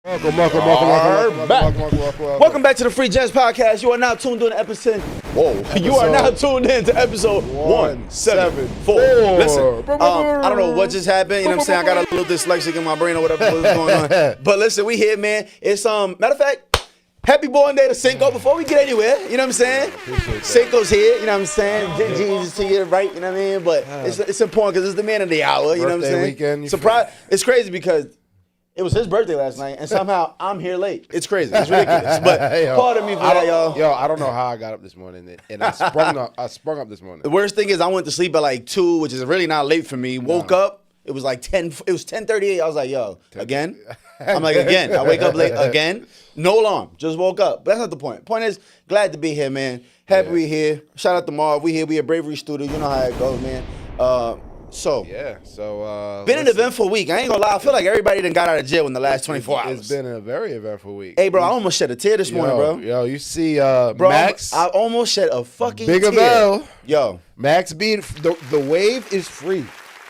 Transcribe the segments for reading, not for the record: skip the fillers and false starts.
Welcome back to the Free Gems Podcast. You are now tuned in to episode. You are now tuned in to episode 174. Listen, I don't know what just happened. You know what I'm saying? I got a little dyslexic in my brain or whatever was going on. But listen, we here, man. It's matter of fact, happy born day to Cinco. Before we get anywhere, you know what I'm saying? Cinco's here. You know what I'm saying? Jesus to you, right? You know what I mean? But it's important because it's the man of the hour. You know what I'm saying? Weekend, surprise! It's crazy because it was his birthday last night, and somehow I'm here late. It's crazy. It's ridiculous. But pardon me for that, y'all. Yo, I don't know how I got up this morning, and I sprung up this morning. The worst thing is I went to sleep at like 2, which is really not late for me. Woke up. It was like 10. It was 10:38. I was like, yo, again? I'm like, again. I wake up late again. No alarm. Just woke up. But that's not the point. Point is, glad to be here, man. Happy we here. Shout out to Marv. We here. We at Bravery Studio. You know how it goes, man. Been an eventful week. I ain't gonna lie. I feel like everybody done got out of jail in the last 24 hours. It's been a very eventful week. Hey, bro, I almost shed a tear this morning, bro. Yo, you see, bro, Max? I almost shed a fucking tear. Big Bell. Yo, Max being the wave is free.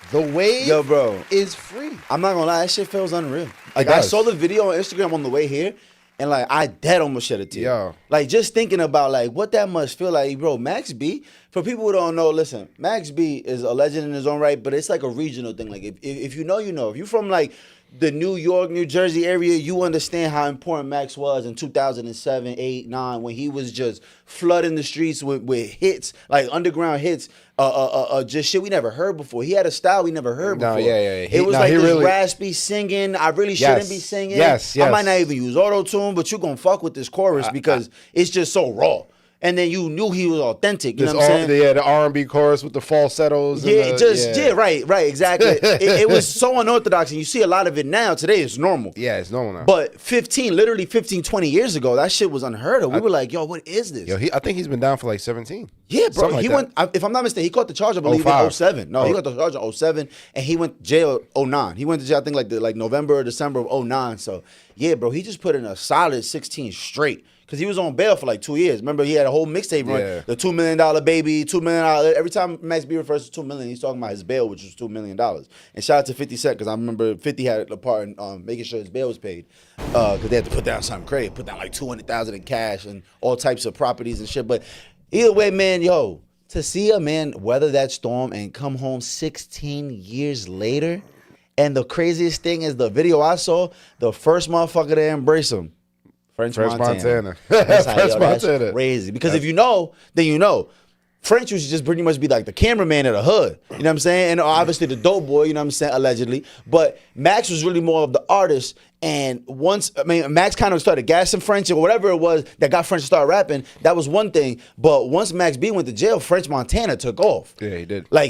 The wave, yo, bro, is free. I'm not gonna lie. That shit feels unreal. Like I saw the video on Instagram on the way here. And like I dead almost shed a tear. Yo. Like just thinking about like what that must feel like, bro. Max B, for people who don't know, listen, Max B is a legend in his own right, but it's like a regional thing. Like if you know, you know. If you're from like the New York, New Jersey area, you understand how important Max was in 2007, 8, 9, when he was just flooding the streets with hits, like underground hits, just shit we never heard before. He had a style we never heard before. It was like this really raspy singing. I really shouldn't be singing. Yes. I might not even use auto-tune, but you gonna fuck with this chorus because it's just so raw. And then you knew he was authentic. You know what I'm saying? Yeah, the R&B chorus with the falsettos. Right, exactly. it was so unorthodox, and you see a lot of it now. Today it's normal. Yeah, it's normal now. But 15, 20 years ago, that shit was unheard of. We were like, yo, what is this? Yo, I think he's been down for like 17. Yeah, bro. He went, if I'm not mistaken, he caught the charge, I believe, in 07. No, he got the charge in 07, and he went to jail 09. He went to jail, I think, like November or December of 09. So, yeah, bro, he just put in a solid 16 straight. Because he was on bail for like 2 years. Remember, he had a whole mixtape run. Yeah. The $2 million baby, $2 million. Every time Max B refers to $2 million, he's talking about his bail, which was $2 million. And shout out to 50 Cent, because I remember 50 had a part in making sure his bail was paid. Because they had to put down something crazy. Put down like $200,000 in cash and all types of properties and shit. But either way, man, yo, to see a man weather that storm and come home 16 years later, and the craziest thing is the video I saw, the first motherfucker to embrace him, French Montana. That's crazy. Because if you know, then you know. French used to just pretty much be like the cameraman of the hood. You know what I'm saying? And obviously the dope boy, you know what I'm saying, allegedly. But Max was really more of the artist. And Max kind of started gassing French or whatever it was that got French to start rapping. That was one thing. But once Max B went to jail, French Montana took off. Yeah, he did. Like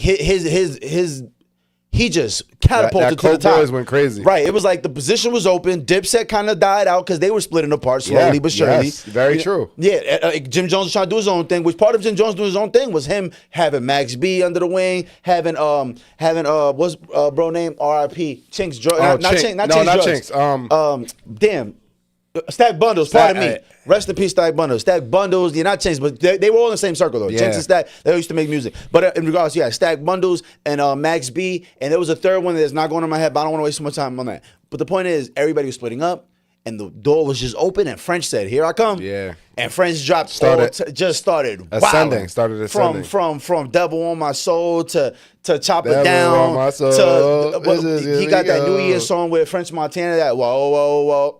he just catapulted to the top. Boys went crazy. Right. It was like the position was open. Dipset kind of died out because they were splitting apart slowly but surely. Yes, very true. Yeah. Jim Jones was trying to do his own thing, which part of Jim Jones doing his own thing was him having Max B under the wing, having what's bro name? R.I.P. Chinks Drugs. Not Chinks. Damn. Stack Bundles, pardon me. Rest in peace, Stack Bundles. Stack Bundles, you're not Chinks, but they were all in the same circle, though. Chinks and Stack, they used to make music. But in regards to, Stack Bundles and Max B, and there was a third one that's not going on my head, but I don't want to waste so much time on that. But the point is, everybody was splitting up, and the door was just open, and French said, here I come. Yeah. And French dropped, just started ascending. From Devil on My Soul to Chop It Down. On My Soul. He got that New Year song with French Montana, that whoa, whoa, whoa.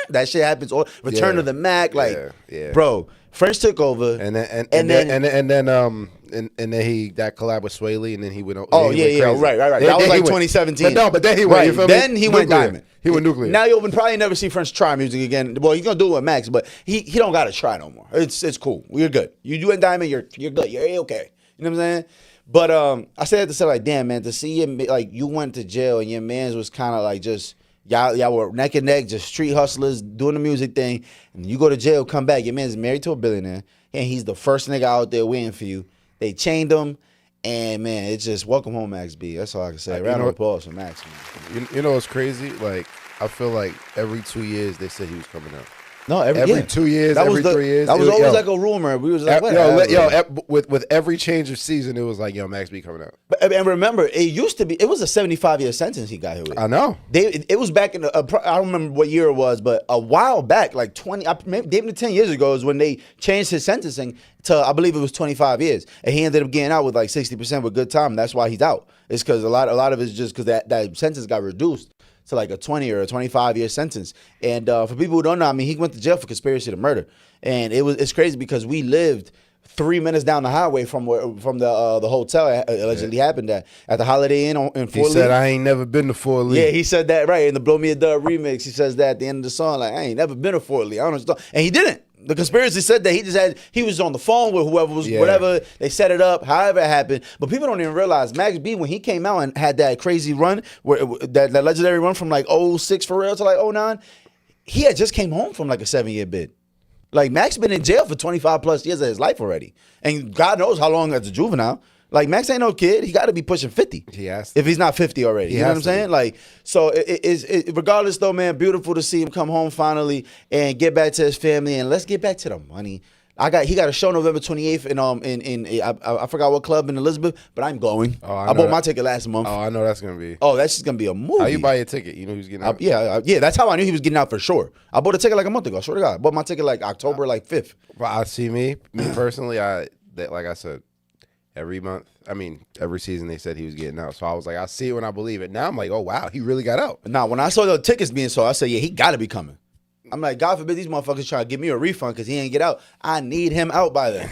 That shit happens. Return to the Mac, bro. French took over, and then he that collab with Sway Lee, and then he went. Right. That was like 2017. But then he went. You feel me? Then he went diamond. He went nuclear. Now you'll probably never see French try music again. Well, he's gonna do it with Max, but he don't gotta try no more. It's cool. You're good. You do it diamond, you're good. You're okay. You know what I'm saying? But I said to say like, damn man, to see you like you went to jail and your man's was kind of like just. Y'all were neck and neck, just street hustlers doing the music thing. And you go to jail, come back. Your man's married to a billionaire, and he's the first nigga out there waiting for you. They chained him, and man, it's just welcome home, Max B. That's all I can say. Round of applause for Max. Man. You know what's crazy? Like I feel like every 2 years they said he was coming out. No, every 2 years, every 3 years. That was always like a rumor. We was like, with every change of season, it was like, yo, Max B coming out. And remember, it used to be, it was a 75-year sentence he got here with. I know. It was back in, I don't remember what year it was, but a while back, like 10 years ago is when they changed his sentencing to, I believe it was 25 years. And he ended up getting out with like 60% with good time. That's why he's out. It's because a lot of it's just because that sentence got reduced to like a 20 or a 25-year sentence. And for people who don't know, I mean, he went to jail for conspiracy to murder. And it's crazy because we lived 3 minutes down the highway from the hotel it allegedly happened at the Holiday Inn in Fort Lee. He said, I ain't never been to Fort Lee. Yeah, he said that, right. In the Blow Me a Dub remix, he says that at the end of the song, like, I ain't never been to Fort Lee. I don't know. And he didn't. The conspiracy said that he was on the phone with whoever was, whatever, they set it up, however it happened. But people don't even realize Max B, when he came out and had that crazy run, that legendary run from like 06 for real to like 09, he had just came home from like a 7-year bid. Like, Max been in jail for 25 plus years of his life already. And God knows how long as a juvenile. Like, Max ain't no kid. He got to be pushing 50. He has to. If he's not 50 already. You know what I'm saying? Like, so regardless though, man, beautiful to see him come home finally and get back to his family. And let's get back to the money. He got a show November 28th in I forgot what club in Elizabeth, but I'm going. Oh, I bought my ticket last month. Oh, I know that's gonna be. Oh, that's just gonna be a movie. How you buy your ticket? You know who's getting out? Yeah. That's how I knew he was getting out for sure. I bought a ticket like a month ago. I swear to God, I bought my ticket like October 5th. But I see me personally. Like I said, every season they said he was getting out. So I was like, I see it when I believe it. Now I'm like, oh wow, he really got out. Now when I saw the tickets being sold, I said, yeah, he got to be coming. I'm like, God forbid these motherfuckers try to give me a refund because he ain't get out. I need him out by then.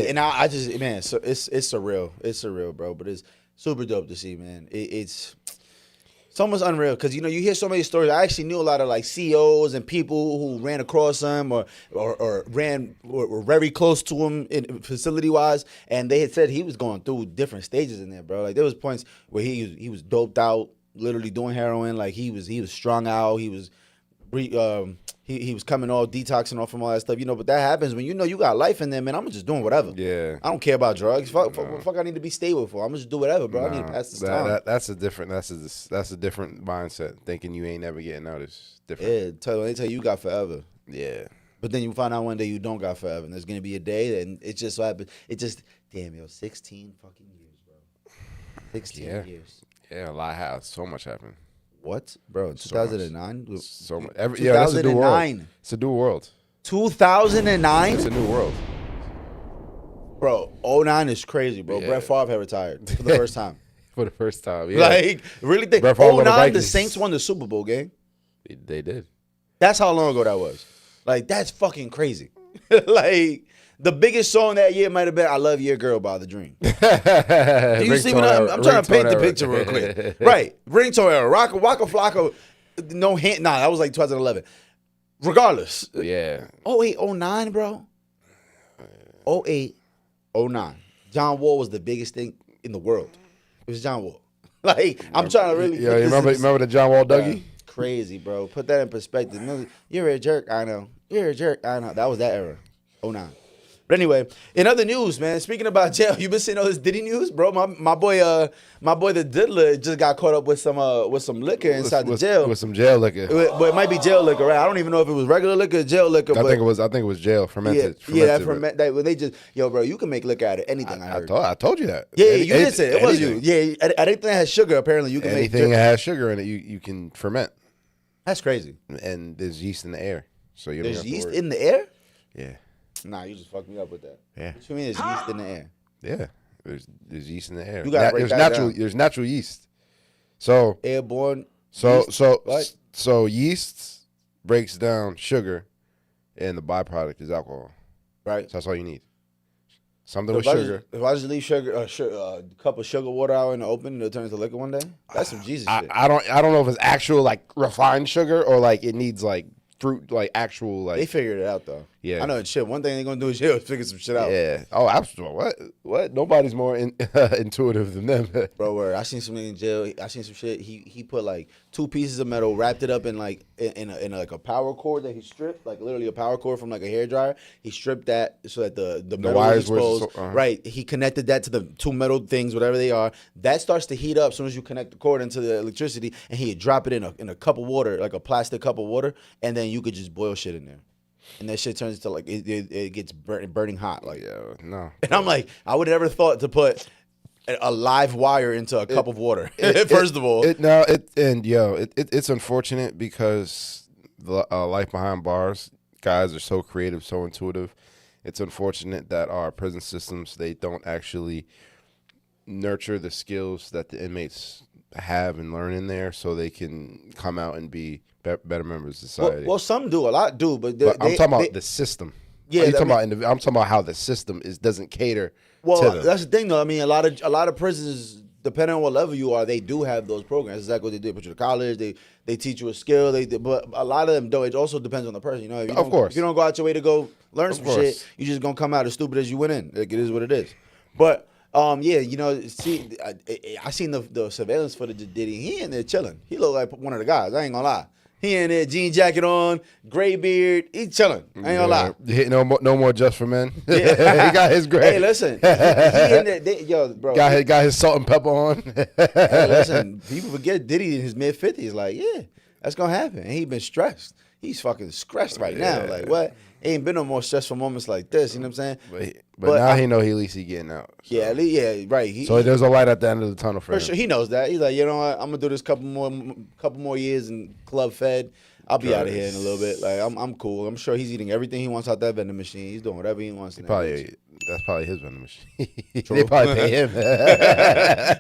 And I just, man, so it's surreal. It's surreal, bro. But it's super dope to see, man. It's almost unreal because, you hear so many stories. I actually knew a lot of like CEOs and people who ran across him or were very close to him facility wise, and they had said he was going through different stages in there, bro. Like there was points where he was doped out, literally doing heroin. Like he was strung out. He was he was coming all detoxing off from all that stuff, but that happens when you got life in there, man. I'm just doing whatever. Yeah, I don't care about drugs. Fuck, I need to be stable for. I'm just do whatever, bro. I need to pass this time. That's a different mindset. Thinking you ain't never getting out is different. Yeah, they tell you got forever. Yeah, but then you find out one day you don't got forever, and there's gonna be a day, and it just so happens. It just 16 fucking years, bro. 16 years. Yeah, a lot happened. So much happened. What, bro? 2009. So much. That's a new world. It's a new world. 2009. It's a new world, bro. 09 is crazy, bro. Yeah. Brett Favre had retired for the first time. For the first time, yeah. Like really think 09 the Saints won the Super Bowl game. They did. That's how long ago that was. Like that's fucking crazy. Like the biggest song that year might have been "I Love Your Girl" by The Dream. Do you see what I'm trying to paint the picture real quick? Right, ringtone era, Waka Flocka, no hint. Nah, that was like 2011. Regardless, yeah. 08, 09, bro. 08, 09. John Wall was the biggest thing in the world. It was John Wall. Like I'm trying to really. Yeah, you remember the John Wall Dougie? Crazy, bro. Put that in perspective. You're a jerk. I know. You're a jerk. I know. That was that era. 09. But anyway, in other news, man, speaking about jail, you been seeing all this Diddy news, bro? My boy the Diddler just got caught up with some liquor inside the jail. With some jail liquor. But it might be jail liquor, right? I don't even know if it was regular liquor or jail liquor. I think it was jail, fermented. Yeah, that when they just bro, you can make liquor out of anything. I told you that. Yeah, you did say it. It was you. Yeah, anything that has sugar, apparently you can make. Anything that has sugar in it, you can ferment. That's crazy. And there's yeast in the air, so you. There's yeast in the air. Yeah. Nah, you just fucked me up with that. Yeah. What you mean there's yeast in the air? Yeah. There's yeast in the air. You gotta break that down. There's natural yeast. So airborne. So yeast breaks down sugar, and the byproduct is alcohol. Right. So that's all you need. Something with sugar. If I just leave a cup of sugar water out in the open, it'll turn into liquor one day. That's some Jesus shit. I don't know if it's actual like refined sugar or like it needs like fruit, like actual like. They figured it out though. Yeah, I know shit. One thing they're gonna do is figure some shit out. Yeah. Oh, absolutely. What? Nobody's more intuitive than them. Bro, I seen something in jail. I seen some shit. He put like 2 pieces of metal, wrapped it up in like in a power cord that he stripped, like literally a power cord from like a hairdryer. He stripped that so that the metal wires was exposed. Right. He connected that to the 2 metal things, whatever they are. That starts to heat up as soon as you connect the cord into the electricity, and he'd drop it in a cup of water, like a plastic cup of water, and then you could just boil shit in there. and that shit turns into like it gets burning hot. Like, Yeah, no. and I'm like, I would have never thought to put a live wire into a cup of water. First of all, it's unfortunate because the life behind bars, guys are so creative, so intuitive. It's unfortunate that our prison systems, they don't actually nurture the skills that the inmates have and learn in there, so they can come out and be better members of society. Well, some do, a lot do, but I'm talking about the system. Yeah, I'm talking about how the system doesn't cater. Well, to them. that's the thing, though. I mean, a lot of prisons, depending on what level you are, they do have those programs. That's exactly what they do. Put you to college. They teach you a skill. But a lot of them don't. It also depends on the person. You know, Of course. If you don't go out your way to go learn some shit, you just gonna come out as stupid as you went in. Like, it is what it is. But yeah, you know, see, I seen the surveillance footage of Diddy. He in there chilling. He look like one of the guys. I ain't gonna lie. He in there, jean jacket on, gray beard. He chilling. I ain't gonna lie. No more Just for Men. Yeah. He got his gray. Hey, listen. He in there, yo, bro. Got his salt and pepper on. Hey, listen. People forget Diddy in his mid-50s. Like, yeah, that's gonna happen. And he been stressed. He's fucking stressed right now. Like, what? Ain't been no more stressful moments like this. You know what I'm saying? But now he know at least he getting out. So. Yeah, yeah, right. So there's a light at the end of the tunnel for him. Sure, he knows that. He's like, you know what? I'm gonna do this couple more years in club fed. I'll be out of here in a little bit. Like, I'm cool. I'm sure he's eating everything he wants out that vending machine. He's doing whatever he wants. That's probably his vending machine. They probably pay him.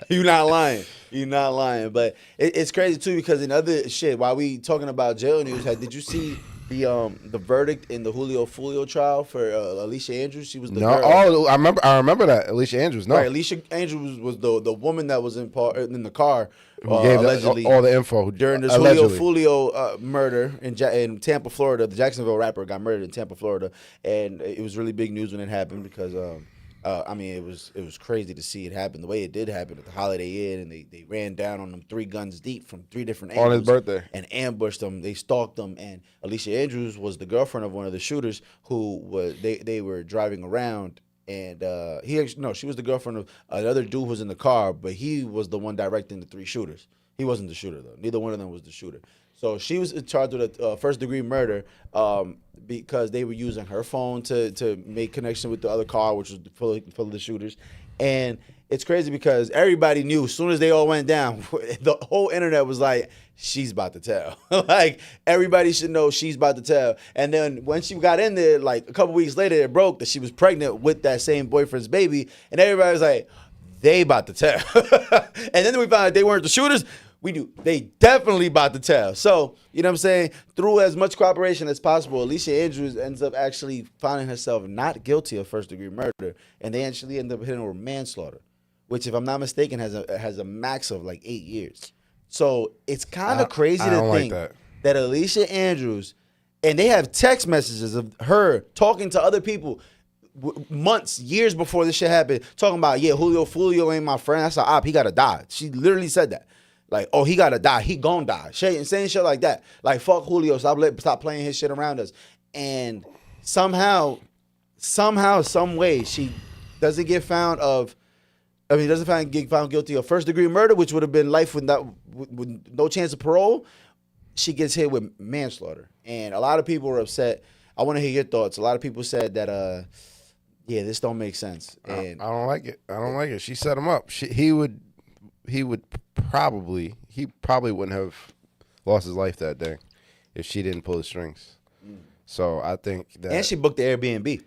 You're not lying. You're not lying. But it's crazy too, because in other shit, while we talking about jail news, did you see the verdict in the Julio Fulio trial for Alicia Andrews? She was the girl. Oh, I remember that Alicia Andrews. No, right. Alicia Andrews was the woman that was in the car allegedly all the info during this Julio Fulio murder in Tampa, Florida. The Jacksonville rapper got murdered in Tampa, Florida, and it was really big news when it happened because I mean, it was crazy to see it happen the way it did happen at the Holiday Inn, and they ran down on them 3 guns deep from 3 different angles on his birthday and ambushed them. They stalked them, and Alicia Andrews was the girlfriend of one of the shooters who was they were driving around, and she was the girlfriend of another dude who was in the car, but he was the one directing the 3 shooters. He wasn't the shooter though. Neither one of them was the shooter. So she was charged with a first-degree murder because they were using her phone to make connection with the other car, which was full of the shooters. And it's crazy because everybody knew as soon as they all went down, the whole internet was like, she's about to tell. Like, everybody should know she's about to tell. And then when she got in there, like a couple weeks later, it broke that she was pregnant with that same boyfriend's baby. And everybody was like, they about to tell. And then we found out they weren't the shooters. We knew they definitely about to tell. So, you know what I'm saying? Through as much cooperation as possible, Alicia Andrews ends up actually finding herself not guilty of first-degree murder, and they actually end up hitting her with manslaughter, which, if I'm not mistaken, has a max of like 8 years. So it's kind of crazy to think that Alicia Andrews, and they have text messages of her talking to other people months, years before this shit happened, talking about, yeah, Julio Fulio ain't my friend. That's an op. He got to die. She literally said that. Like, oh, he gotta die. He gon' die. Saying shit like that. Like, fuck Julio. Stop playing his shit around us. And somehow, some way, she doesn't get found get found guilty of first-degree murder, which would have been life with no chance of parole. She gets hit with manslaughter. And a lot of people were upset. I want to hear your thoughts. A lot of people said that, yeah, this don't make sense. And I don't like it. She set him up. He probably wouldn't have lost his life that day if she didn't pull the strings. So I think that, and she booked the Airbnb.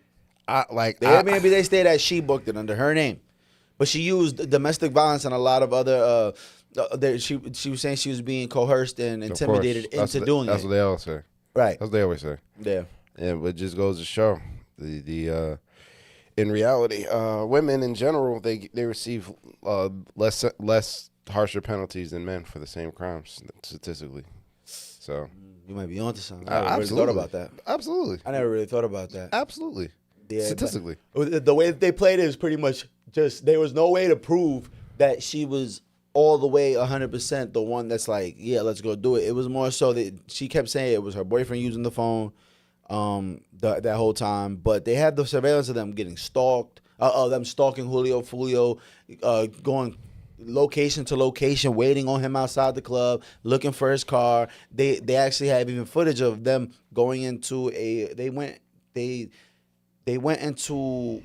The Airbnb they stayed at, she booked it under her name, but she used domestic violence and a lot of other. She was saying she was being coerced and intimidated into doing it. That's what they all say. Right. That's what they always say. Yeah. Yeah, but it just goes to show the in reality, women in general, they receive less harsher penalties than men for the same crimes statistically. So you might be onto something. I never really thought about that. Absolutely. I never really thought about that. Absolutely. Yeah, statistically. The way that they played it was pretty much just, there was no way to prove that she was all the way 100% the one that's like, yeah, let's go do it. It was more so that she kept saying it was her boyfriend using the phone that whole time, but they had the surveillance of them getting stalked, them stalking Julio Fulio, going location to location, waiting on him outside the club, looking for his car. They actually have even footage of them going into they went into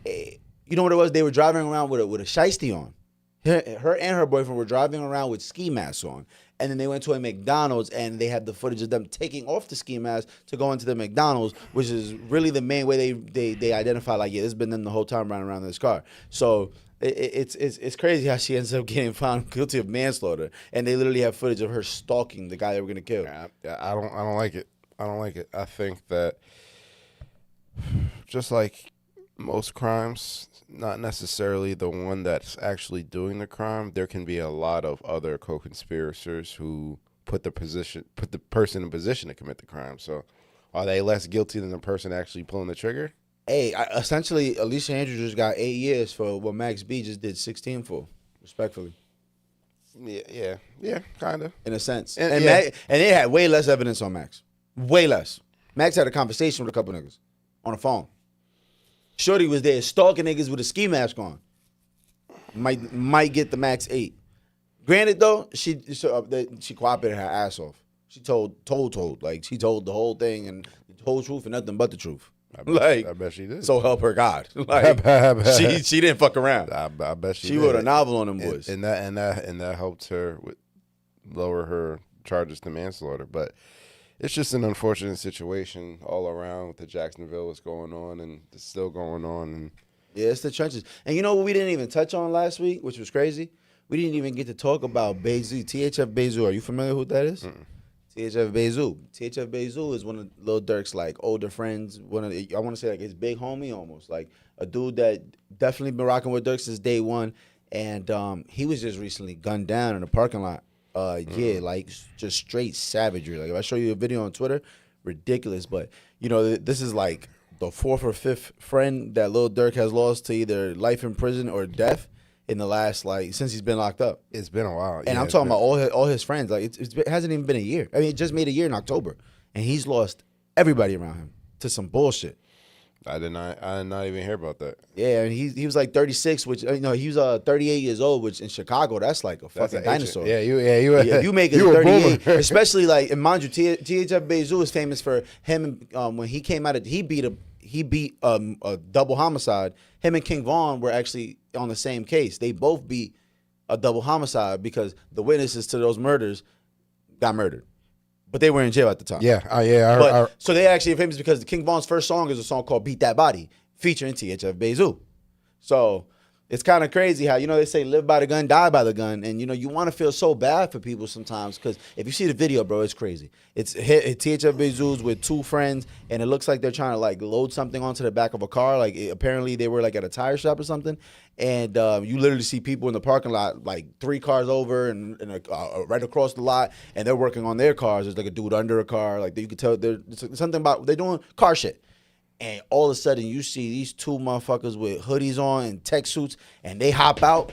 a, you know what it was? They were driving around with a shiesty on. Her and her boyfriend were driving around with ski masks on. And then they went to a McDonald's, and they had the footage of them taking off the ski mask to go into the McDonald's, which is really the main way they identify, like, yeah, this has been them the whole time running around in this car. So it's crazy how she ends up getting found guilty of manslaughter, and they literally have footage of her stalking the guy they were gonna kill. I don't like it. I don't like it. I think that just like most crimes, not necessarily the one that's actually doing the crime, there can be a lot of other co-conspirators who put the person in position to commit the crime. So are they less guilty than the person actually pulling the trigger? Hey, essentially, Alicia Andrews just got 8 years for what Max B just did 16 for, respectfully. Yeah, kind of. In a sense. And and they had way less evidence on Max. Way less. Max had a conversation with a couple niggas on the phone. Shorty was there stalking niggas with a ski mask on. Might get the max 8. Granted though, she cooperated her ass off. She told. Like, she told the whole thing and the whole truth and nothing but the truth. I Like, bet she did. So help her God. Like, she didn't fuck around. I bet she wrote a novel on them boys. And that helped her lower her charges to manslaughter. But it's just an unfortunate situation all around with the Jacksonville, what's going on, and it's still going on. And yeah, it's the trenches. And you know what we didn't even touch on last week, which was crazy? We didn't even get to talk about Bezu, THF Bezu. Are you familiar with who that is? THF Bezu. THF Bezu is one of Lil Durk's like older friends. I want to say like his big homie almost, like a dude that definitely been rocking with Durk since day one. And he was just recently gunned down in a parking lot. Yeah, like just straight savagery. Like if I show you a video on Twitter, ridiculous. But you know, this is like the 4th or 5th friend that Lil Durk has lost to either life in prison or death in the last, like, since he's been locked up. It's been a while. And I'm talking about all his friends. Like it hasn't even been a year. I mean, it just made a year in October, and he's lost everybody around him to some bullshit. I did not even hear about that. Yeah, and he was like 36, which he was 38 years old, which in Chicago that's like a fucking dinosaur. Yeah, you if you make it 38, especially like, and mind you, THF Bezu is famous for him when he came out of he beat a double homicide. Him and King Von were actually on the same case. They both beat a double homicide because the witnesses to those murders got murdered. But they were in jail at the time. Yeah. So they actually are famous because King Von's first song is a song called Beat That Body, featuring THF Bezu. So it's kind of crazy how, they say live by the gun, die by the gun. And, you want to feel so bad for people sometimes because if you see the video, bro, it's crazy. It's THF Bezu's with 2 friends, and it looks like they're trying to, like, load something onto the back of a car. Like, apparently they were, like, at a tire shop or something. And you literally see people in the parking lot, like 3 cars over and right across the lot, and they're working on their cars. There's, like, a dude under a car. Like, you could tell there's something about they're doing car shit. And all of a sudden, you see these 2 motherfuckers with hoodies on and tech suits, and they hop out.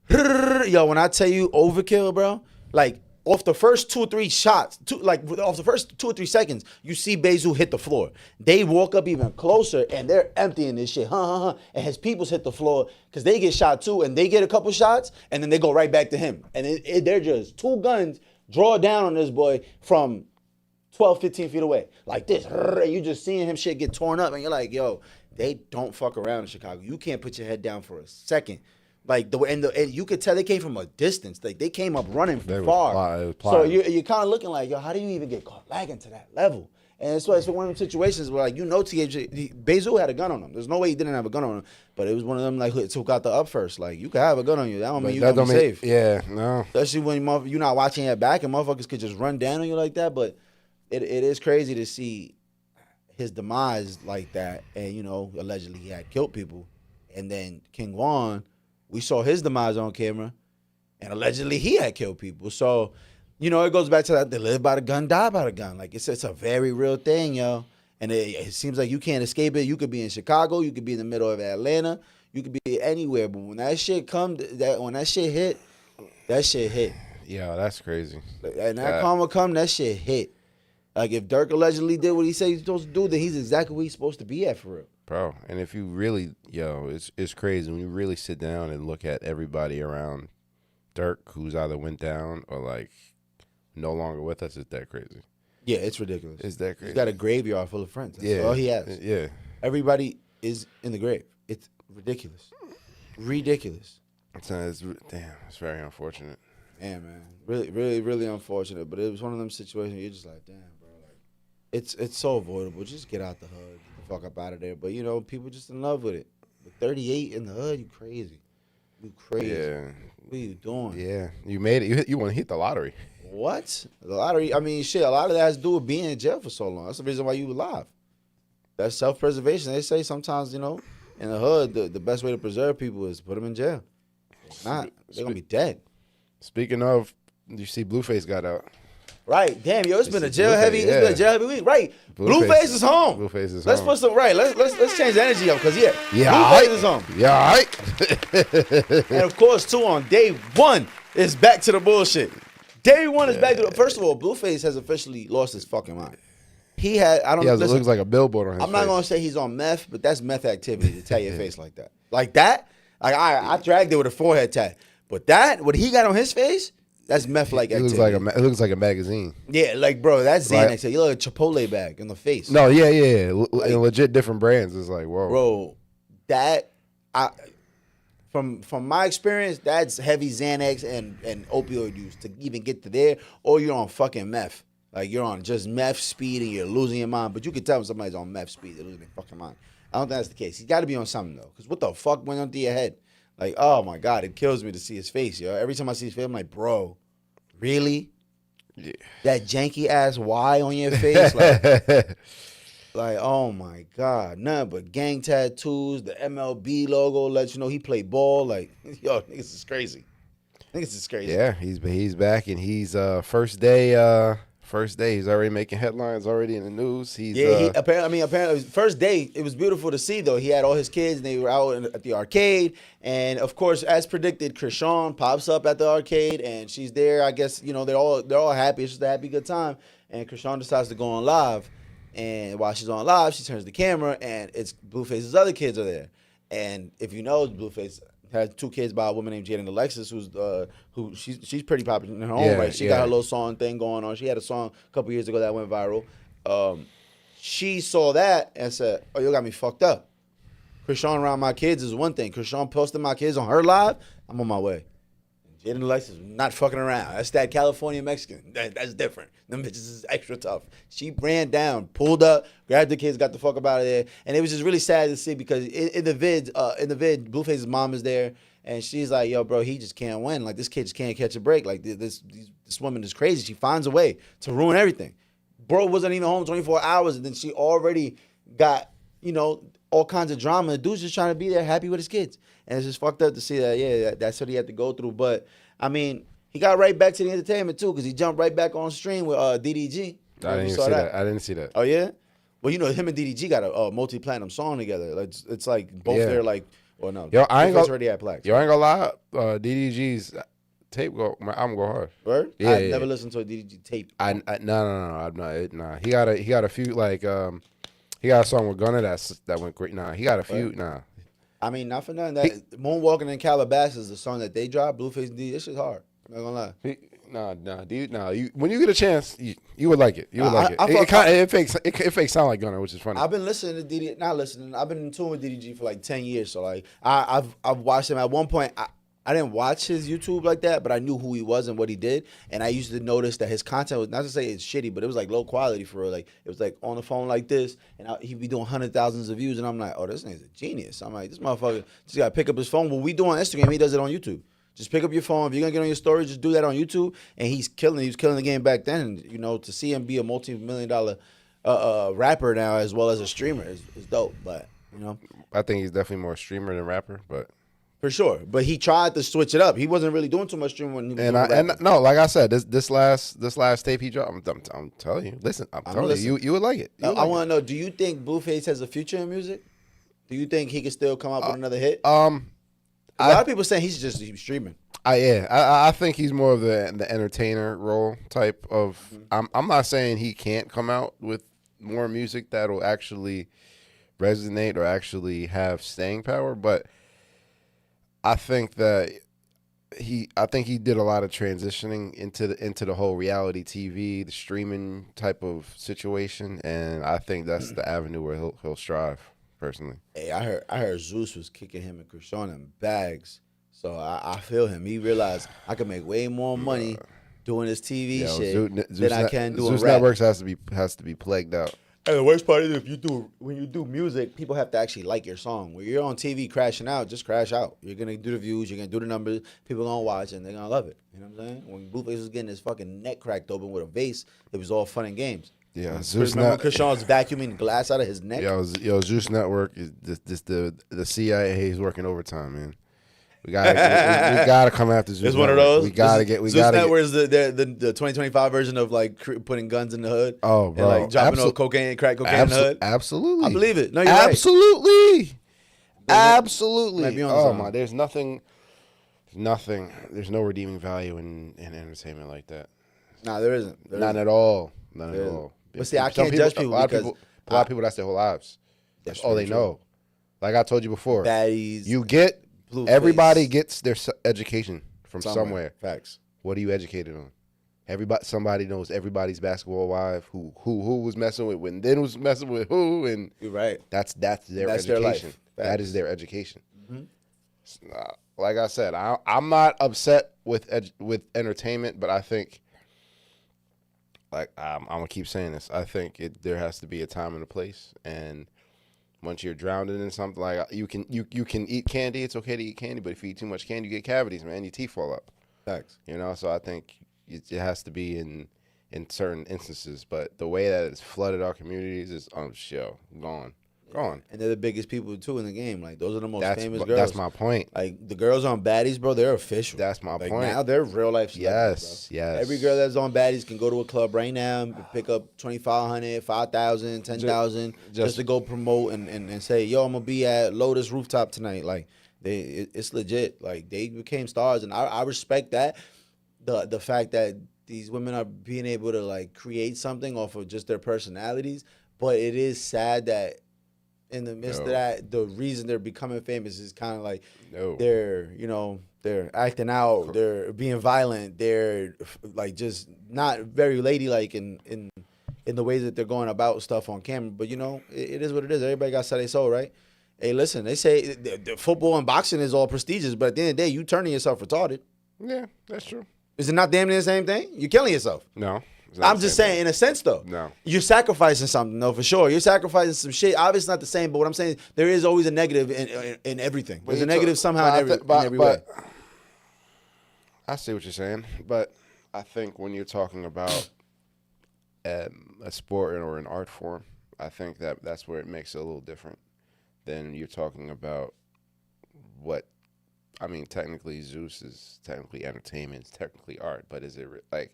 Yo, when I tell you overkill, bro, like off the first 2 or 3 shots, off the first 2 or 3 seconds, you see Bezu hit the floor. They walk up even closer, and they're emptying this shit, and his peoples hit the floor because they get shot too, and they get a couple shots, and then they go right back to him. And they're just 2 guns draw down on this boy from 12, 15 feet away, like this, and you just seeing him shit get torn up, and you're like, yo, they don't fuck around in Chicago. You can't put your head down for a second. Like, and you could tell they came from a distance. Like, they came up running far. So you're kind of looking like, yo, how do you even get caught lagging to that level? And it's one of them situations where, like, Bezu had a gun on him. There's no way he didn't have a gun on him. But it was one of them, like, who got the up first. Like, you could have a gun on you. That don't mean you're going to be safe. Yeah, no. Especially when you're not watching your back and motherfuckers could just run down on you like that. But it is crazy to see his demise like that. And, allegedly he had killed people. And then King Von, we saw his demise on camera. And allegedly he had killed people. So, it goes back to that, they live by the gun, die by the gun. Like, it's a very real thing, yo. And it seems like you can't escape it. You could be in Chicago. You could be in the middle of Atlanta. You could be anywhere. But when that shit when that shit hit, that shit hit. Yeah, that's crazy. And that karma come, that shit hit. Like, if Durk allegedly did what he said he's supposed to do, then he's exactly where he's supposed to be at, for real. Bro, and if you really, it's crazy when you really sit down and look at everybody around Dirk, who's either went down or like no longer with us, is that crazy. Yeah, it's ridiculous. It's that crazy. He's got a graveyard full of friends. That's all he has. Yeah. Everybody is in the grave. It's ridiculous. Ridiculous. It's very unfortunate. Yeah, man. Really, really, really unfortunate. But it was one of them situations where you're just like, damn, bro. Like, it's so avoidable. Just get out the hood. Get the fuck up out of there. But, you know, people just in love with it. But 38 in the hood, you crazy. You crazy. Yeah. What are you doing? Yeah. You made it. You want to hit the lottery. What? The lottery? I mean, shit, a lot of that has to do with being in jail for so long. That's the reason why you alive. That's self-preservation. They say sometimes, you know, in the hood, the best way to preserve people is to put them in jail. If not, they're going to be dead. Speaking of, you see Blueface got out. Right. Damn, yo, it's been a jail heavy week. Right. Blueface is home. Blueface is home. Let's put some let's change the energy up because Blueface right. is home. Yeah, all right. And of course, too, on day one, it's back to the bullshit. Day one is back to the first of all, Blueface has officially lost his fucking mind. He had it looks like a billboard on his face. I'm not gonna say he's on meth, but that's meth activity to tell your face like that. Like that? Like I dragged it with a forehead tat. But what he got on his face, that's meth-like activity. It looks like a magazine. Yeah, like, bro, that's Xanax. You look like a Chipotle bag in the face. No, yeah. Like, legit different brands. It's like, whoa. Bro, from my experience, that's heavy Xanax and opioid use to even get to there, or you're on fucking meth. Like, you're on just meth speed and you're losing your mind. But you can tell when somebody's on meth speed, they're losing their fucking mind. I don't think that's the case. He's got to be on something, though. Because what the fuck went on through your head? Like, oh, my God, it kills me to see his face, yo. Every time I see his face, I'm like, bro, really? Yeah. That janky-ass Y on your face? Like, oh, my God. Nothing but gang tattoos. The MLB logo lets you know he played ball. Like, yo, niggas is crazy. Niggas is crazy. Yeah, he's back, and he's first day, he's already making headlines already in the news. Apparently, first day, it was beautiful to see, though. He had all his kids, and they were out at the arcade. And, of course, as predicted, Krishan pops up at the arcade, and she's there. I guess, you know, they're all happy. It's just a happy, good time. And Krishan decides to go on live. And while she's on live, she turns the camera, and it's Blueface's other kids are there. And if you know, Blueface has 2 kids by a woman named Jaden Alexis, she's pretty popular in her own right. She got her little song thing going on. She had a song a couple years ago that went viral. She saw that and said, "Oh, you got me fucked up. Krishan around my kids is one thing. Krishan posting my kids on her live, I'm on my way." Jaden Alexis not fucking around. That's that California Mexican. That's different. Them bitches is extra tough. She ran down, pulled up, grabbed the kids, got the fuck up out of there. And it was just really sad to see because in the vid, Blueface's mom is there, and she's like, "Yo, bro, he just can't win. Like, this kid just can't catch a break. Like, this woman is crazy. She finds a way to ruin everything. Bro wasn't even home 24 hours, and then she already got, you know, all kinds of drama. The dude's just trying to be there, happy with his kids. And it's just fucked up to see that, that's what he had to go through. But, I mean, he got right back to the entertainment, too, because he jumped right back on stream with DDG. I didn't see that. I didn't see that. Oh, yeah? Well, you know, him and DDG got a multi-platinum song together. It's like both their, like, well, no. Yo, I ain't gonna, already had plaques. Yo, I ain't gonna lie. DDG's tape I'm go hard. Word? Yeah, I've never listened to a DDG tape. No. I'm not. Nah. He got a few, like, he got a song with Gunna that went great. Nah, he got a few. Nah. I mean, not for nothing. Moonwalking in Calabasas is the song that they dropped. Blueface D. This shit's hard. I'm not gonna lie. When you get a chance, you would like it. You would like it. It fakes sound like Gunna, which is funny. I've been listening to DDG. Not listening. I've been in tune with DDG for like 10 years. So like, I've watched him. At one point, I didn't watch his YouTube like that, but I knew who he was and what he did. And I used to notice that his content was, not to say it's shitty, but it was like low quality for real. Like, it was like on the phone like this, and he'd be doing 100,000s of views, and I'm like, oh, this nigga's a genius. I'm like, this motherfucker just got to pick up his phone. What we do on Instagram, he does it on YouTube. Just pick up your phone. If you're going to get on your story, just do that on YouTube. And he was killing the game back then. And, you know, to see him be a multi-million-dollar rapper now as well as a streamer is dope. But, you know. I think he's definitely more streamer than rapper, but. For sure, but he tried to switch it up. He wasn't really doing too much streaming when he was and no, like I said, this last tape he dropped, I'm telling you, I'm telling you, you would like it. I want to know, do you think Blueface has a future in music? Do you think he can still come up with another hit? A lot of people saying he's streaming. I think he's more of the entertainer role type of. I'm not saying he can't come out with more music that'll actually resonate or actually have staying power, but I think that I think he did a lot of transitioning into the whole reality TV, the streaming type of situation, and I think that's the avenue where he'll strive. Personally, hey, I heard Zeus was kicking him and Krishan in bags, so I feel him. He realized I could make way more money doing this TV shit than I can doing Zeus rap. Networks has to be plagued out. And the worst part is when you do music, people have to actually like your song. When you're on TV crashing out, just crash out. You're gonna do the views, you're gonna do the numbers, people gonna watch and they're gonna love it. You know what I'm saying? When Blueface was getting his fucking neck cracked open with a vase, it was all fun and games. Yeah, remember Krishan was vacuuming glass out of his neck? Yo, Zeus Network is this the CIA is working overtime, man. We gotta come after Zeus. It's one of those. We gotta Zeus Network is the 2025 version of like putting guns in the hood. Oh, bro, and like dropping off crack cocaine in the hood. Absolutely, I believe it. No, you're absolutely, right. Absolutely. Oh my, there's nothing. There's no redeeming value in entertainment like that. Nah, there isn't. None at all. None at all. But see, I can't judge people because a lot of people that's their whole lives. That's all they know. Like I told you before, baddies. You get Blueface. Everybody gets their education from somewhere. Facts. What are you educated on? Somebody knows everybody's basketball wife. Who was messing with when then was messing with who, and you're right. That's their education. Their life. That is their education. Mm-hmm. Like I said, I'm not upset with entertainment, but I think, like I'm gonna keep saying this. I think there has to be a time and a place, and once you're drowned in something, like you can eat candy, it's okay to eat candy, but if you eat too much candy, you get cavities, man. Your teeth fall up. Facts. You know, so I think it has to be in certain instances, but the way that it's flooded our communities is gone. And they're the biggest people too in the game. Like those are the most famous girls. That's my point. Like the girls on Baddies, bro, they're official. That's my point. Now they're real life celebrities. Yes. Every girl that's on Baddies can go to a club right now and pick up 2,500, 5,000, 10,000 just to go promote and say, yo, I'm gonna be at Lotus Rooftop tonight. Like it's legit. Like they became stars, and I respect that. The fact that these women are being able to like create something off of just their personalities, but it is sad that in the midst of that, the reason they're becoming famous is kind of like they're acting out, they're being violent, they're like just not very ladylike in the ways that they're going about stuff on camera. But it is what it is. Everybody got to sell their soul, right? Hey, listen, they say the football and boxing is all prestigious, but at the end of the day, you turning yourself retarded. Yeah, that's true. Is it not damn near the same thing? You're killing yourself. No. I'm just saying, in a sense, though. No. You're sacrificing something, though, for sure. You're sacrificing some shit. Obviously, not the same, but what I'm saying is there is always a negative in everything. There's a negative somehow in every way. I see what you're saying, but I think when you're talking about a sport or an art form, I think that's where it makes it a little different than you're talking about technically Zeus is technically entertainment, it's technically art, but is it like...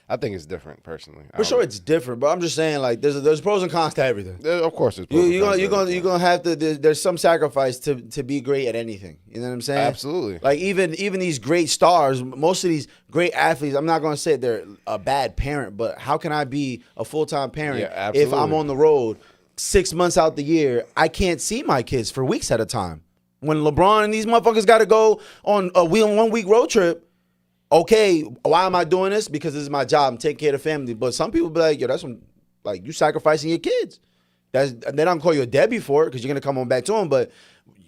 I think it's different, personally. For sure, it's different, but I'm just saying, like, there's pros and cons to everything. Of course, there's pros and cons. You're gonna have to. There's some sacrifice to be great at anything. You know what I'm saying? Absolutely. Like even these great stars, most of these great athletes. I'm not gonna say they're a bad parent, but how can I be a full-time parent if I'm on the road 6 months out the year? I can't see my kids for weeks at a time. When LeBron and these motherfuckers got to go on a 1 week road trip. Okay, why am I doing this? Because this is my job. I'm taking care of the family. But some people be like, yo, that's like you sacrificing your kids. They're not gonna call you a deadbeat for it because you're gonna come on back to them. But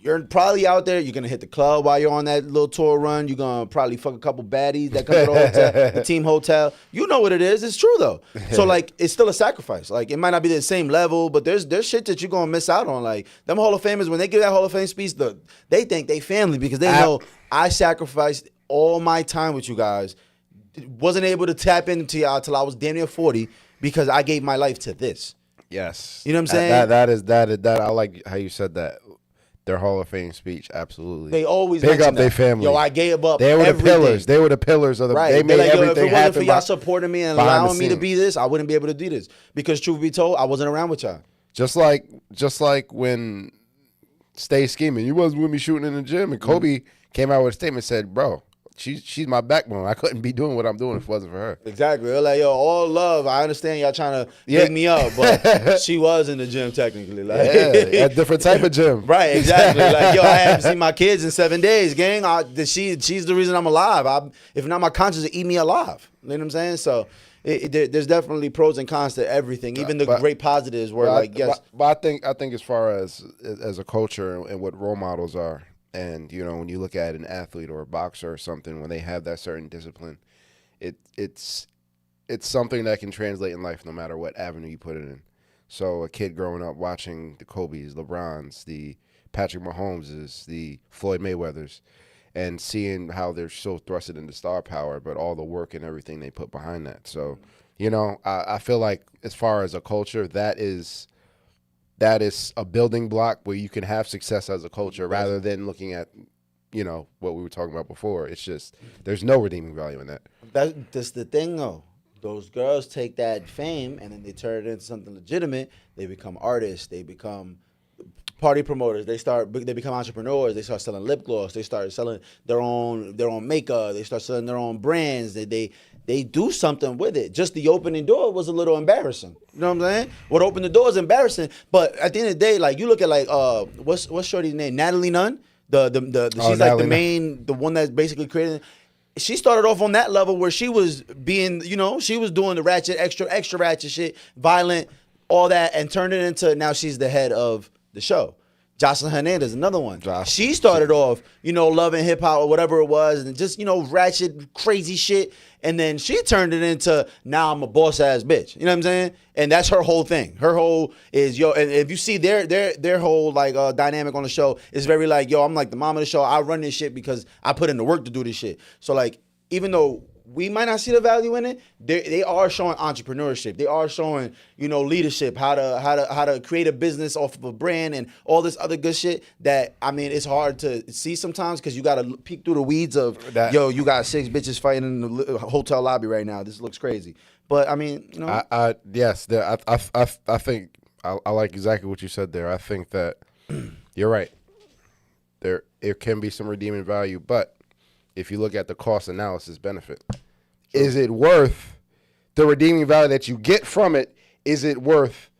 you're probably out there. You're gonna hit the club while you're on that little tour run. You're gonna probably fuck a couple baddies that come to the hotel, the team hotel. You know what it is. It's true though. So like, it's still a sacrifice. Like it might not be the same level, but there's shit that you're gonna miss out on. Like them Hall of Famers, when they give that Hall of Fame speech, they think they family because they know I sacrificed all my time with you guys. Wasn't able to tap into y'all till I was damn near 40 because I gave my life to this. Yes. You know what I'm saying? That I like how you said that. Their Hall of Fame speech, absolutely. They always big up their family. Yo, I gave up. They were everything. the pillars. They were the pillars of the. Right. They made like, everything happen. If it wasn't for y'all supporting me and allowing me to be this, I wouldn't be able to do this. Because truth be told, I wasn't around with y'all. Just like when Stay Scheming, you wasn't with me shooting in the gym, and Kobe came out with a statement, said, "Bro, she's my backbone. I couldn't be doing what I'm doing if it wasn't for her. Exactly. They're like, yo, all love. I understand y'all trying to pick me up, but she was in the gym technically. Like, a different type of gym. Right, exactly. Like, yo, I haven't seen my kids in 7 days, gang. She's the reason I'm alive. If not, my conscience would eat me alive. You know what I'm saying? So there's definitely pros and cons to everything, even the great positives where, yes. But I think as far as a culture and what role models are, and, when you look at an athlete or a boxer or something, when they have that certain discipline, it's something that can translate in life no matter what avenue you put it in. So a kid growing up watching the Kobe's, LeBrons, the Patrick Mahomeses, the Floyd Mayweathers, and seeing how they're so thrusted into star power, but all the work and everything they put behind that. So, I feel like as far as a culture, that is a building block where you can have success as a culture rather than looking at, what we were talking about before. It's just there's no redeeming value in that. That's the thing, though. Those girls take that fame and then they turn it into something legitimate. They become artists. They become party promoters. They become entrepreneurs. They start selling lip gloss. They start selling their own makeup. They start selling their own brands. They do something with it. Just the opening door was a little embarrassing. You know what I'm saying? What opened the door is embarrassing. But at the end of the day, like, you look at, like, what's Shorty's name? Natalie Nunn. She's like the main, the one that's basically created. She started off on that level where she was being, she was doing the ratchet, extra ratchet shit, violent, all that, and turned it into, now she's the head of the show. Jocelyn Hernandez, another one. She started off, loving hip hop or whatever it was, and just, ratchet, crazy shit. And then she turned it into, now I'm a boss ass bitch. You know what I'm saying? And that's her whole thing. Her whole is, and if you see their whole like dynamic on the show is very like, I'm like the mom of the show. I run this shit because I put in the work to do this shit. So, like, even though we might not see the value in it, they are showing entrepreneurship. They are showing, leadership, how to create a business off of a brand and all this other good shit that, I mean, it's hard to see sometimes because you got to peek through the weeds of, you got 6 bitches fighting in the hotel lobby right now. This looks crazy. But, I mean, Yes, I think I like exactly what you said there. I think that you're right. It can be some redeeming value, but if you look at the cost analysis benefit, is it worth the redeeming value that you get from it? Is it worth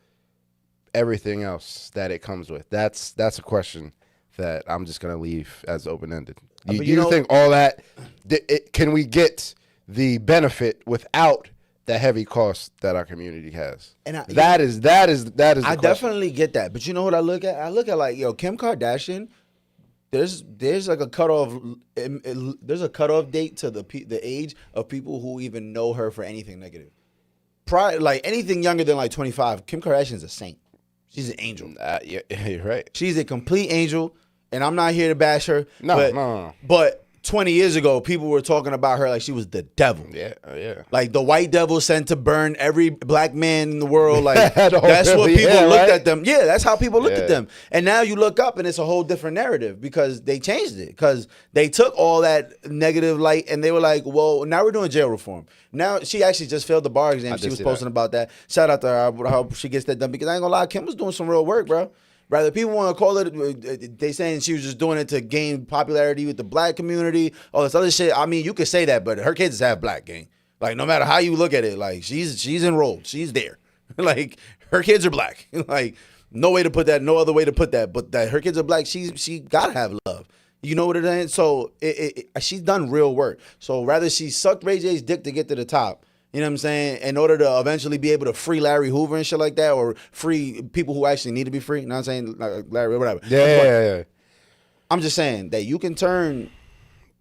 everything else that it comes with? That's a question that I'm just going to leave as open-ended. Do you think all that, can we get the benefit without the heavy cost that our community has? And that is the I definitely get that. But you know what I look at? I look at, like, Kim Kardashian. There's like a cutoff. There's a cutoff date to the age of people who even know her for anything negative. Like anything younger than like 25, Kim Kardashian's a saint. She's an angel. Yeah, you're right. She's a complete angel, and I'm not here to bash her. No. But 20 years ago, people were talking about her like she was the devil. Yeah. Like the white devil sent to burn every black man in the world. Like that's what people looked at them. Yeah, that's how people looked at them. And now you look up and it's a whole different narrative because they changed it. Because they took all that negative light and they were like, well, now we're doing jail reform. Now she actually just failed the bar exam. She was posting about that. Shout out to her. I hope she gets that done because I ain't gonna lie, Kim was doing some real work, bro. Rather, people want to call it, they saying she was just doing it to gain popularity with the black community, all this other shit. I mean, you could say that, but her kids is half black, gang. Like, no matter how you look at it, like, she's enrolled. She's there. Like, her kids are black. Like, no other way to put that. But that her kids are black, she got to have love. You know what it is? So, she's done real work. So, rather she sucked Ray J's dick to get to the top, you know what I'm saying? In order to eventually be able to free Larry Hoover and shit like that, or free people who actually need to be free. You know what I'm saying? Like Larry, whatever. Yeah. I'm just saying that you can turn.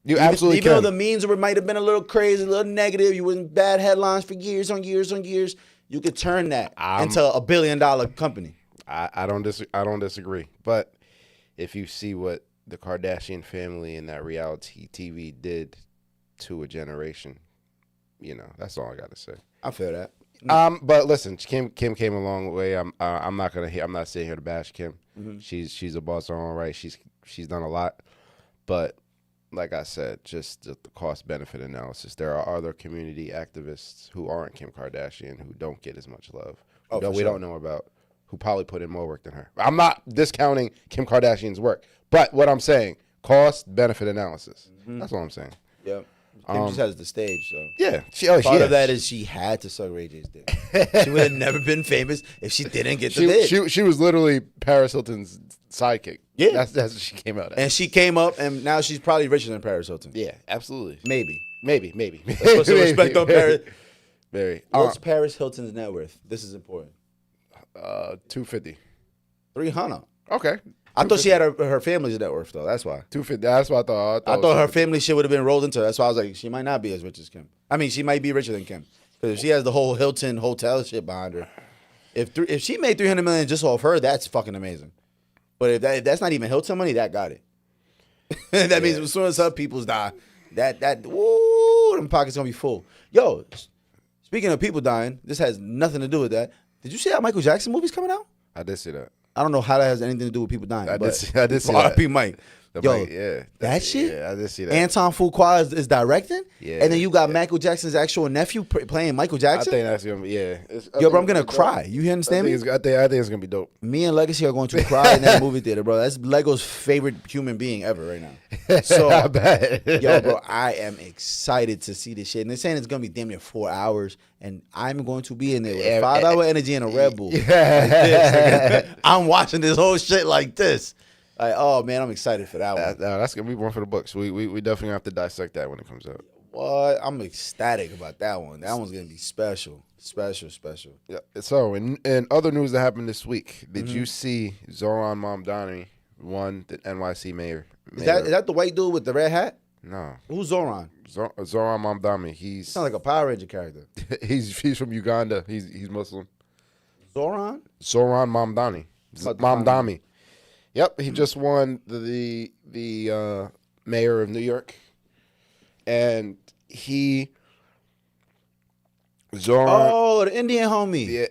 You absolutely even can. Though the memes might have been a little crazy, a little negative, you were in bad headlines for years on years on years. You could turn that into $1 billion company. I don't disagree. But if you see what the Kardashian family and that reality TV did to a generation, that's all I got to say. I feel that. But listen, Kim came a long way. I'm not sitting here to bash Kim. Mm-hmm. She's a boss on her own right. She's done a lot, but like I said, just the cost benefit analysis. There are other community activists who aren't Kim Kardashian who don't get as much love. We don't know about, who probably put in more work than her. I'm not discounting Kim Kardashian's work, but what I'm saying, cost benefit analysis. Mm-hmm. That's what I'm saying. Yep. Kim just has the stage, so. Yeah. Part of that is she had to suck Ray J's dick. She would have never been famous if she didn't get the dick. She was literally Paris Hilton's sidekick. Yeah. That's what she came out as. And she came up, and now she's probably richer than Paris Hilton. Yeah, absolutely. Maybe. Maybe. Let's put some respect on Paris. Very. What's Paris Hilton's net worth? This is important. 250. 300. Okay. I thought she had her family's net worth, though. That's why. 250. That's what I thought. I thought her family shit would have been rolled into her. That's why I was like, she might not be as rich as Kim. I mean, she might be richer than Kim. Because if she has the whole Hilton hotel shit behind her, if she made $300 million just off her, that's fucking amazing. But if that's not even Hilton money, that got it. That means as soon as her peoples die, woo, them pockets gonna be full. Yo, speaking of people dying, this has nothing to do with that. Did you see how Michael Jackson movie's coming out? I did see that. I don't know how that has anything to do with people dying. I did see that. R.I.P. Mike. Yo, that shit? Yeah, I did see that. Anton Fuqua is directing? Yeah. And then you got Michael Jackson's actual nephew playing Michael Jackson? I think that's going to be, yeah. Yo, bro, I'm going to cry. You understand me? I think it's going to be dope. Me and Legacy are going to cry in that movie theater, bro. That's Lego's favorite human being ever right now. So, I bet. Yo, bro, I am excited to see this shit. And they're saying it's going to be damn near 4 hours. And I'm going to be in there with a $5 energy and a Red Bull. Yeah. Like I'm watching this whole shit like this. Like, oh man, I'm excited for that one. That's gonna be one for the books. We definitely have to dissect that when it comes out. What? I'm ecstatic about that one. That one's gonna be special. Yeah. So, in other news that happened this week, did you see Zoran Mamdani won the NYC mayor? Is that the white dude with the red hat? No. Who's Zoran? Zoran Mamdani. He's sounds like a Power Ranger character. he's from Uganda. He's Muslim. Zoran Mamdani. Mamdani. Yep, he just won the mayor of New York, and Zoran. Oh, the Indian homie. Yeah,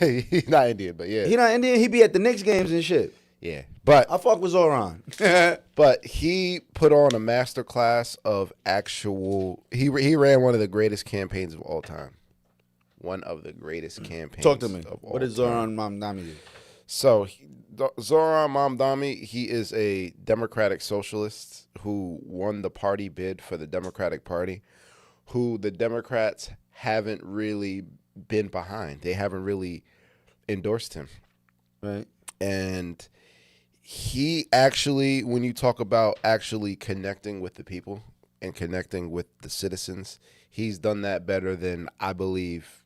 he's not Indian, but yeah, he not Indian. He be at the Knicks games and shit. Yeah, but I fuck with Zoran. But he put on a master class of actual. He ran one of the greatest campaigns of all time. One of the greatest campaigns. Talk to me. What is Zoran Mamdani do? So, Zoran Mamdani, he is a Democratic socialist who won the party bid for the Democratic Party, who the Democrats haven't really been behind. They haven't really endorsed him. Right. And he actually, when you talk about actually connecting with the people and connecting with the citizens, he's done that better than, I believe,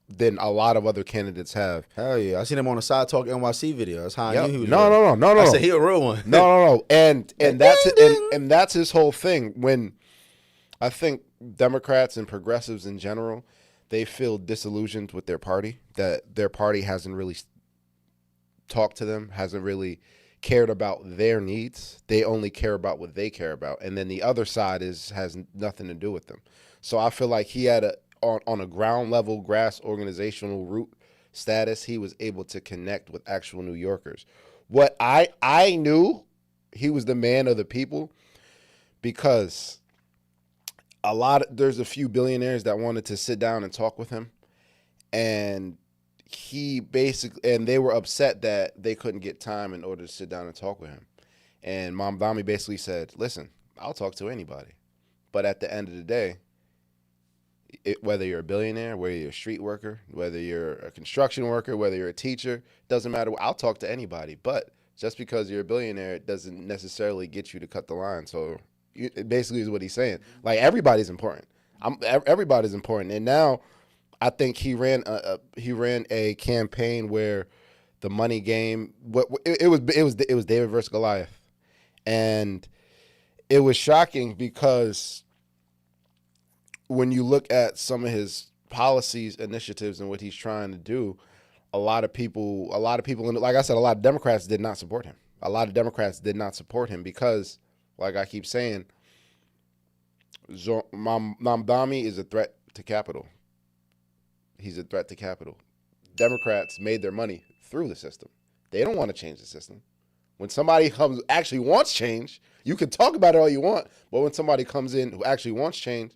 than a lot of other candidates have. Hell yeah. I seen him on a Side Talk NYC video. That's how I knew he was No. I said he a real one. No. And that's his whole thing. When I think Democrats and progressives in general, they feel disillusioned with their party, that their party hasn't really talked to them, hasn't really cared about their needs. They only care about what they care about. And then the other side has nothing to do with them. So I feel like he had on a ground level, grass organizational root status, he was able to connect with actual New Yorkers. What I knew, he was the man of the people, because there's a few billionaires that wanted to sit down and talk with him, and they were upset that they couldn't get time in order to sit down and talk with him. And Mamdani basically said, listen, I'll talk to anybody, but at the end of the day, whether you're a billionaire, whether you're a street worker, whether you're a construction worker, whether you're a teacher, doesn't matter. I'll talk to anybody. But just because you're a billionaire, it doesn't necessarily get you to cut the line. So it basically is what he's saying. Like, everybody's important. Everybody's important. And now I think he ran a campaign where the money game, it was David versus Goliath. And it was shocking because when you look at some of his policies, initiatives, and what he's trying to do, a lot of people, like I said, a lot of Democrats did not support him. A lot of Democrats did not support him because, like I keep saying, Mamdani is a threat to capital. He's a threat to capital. Democrats made their money through the system. They don't want to change the system. When somebody actually wants change, you can talk about it all you want, but when somebody comes in who actually wants change,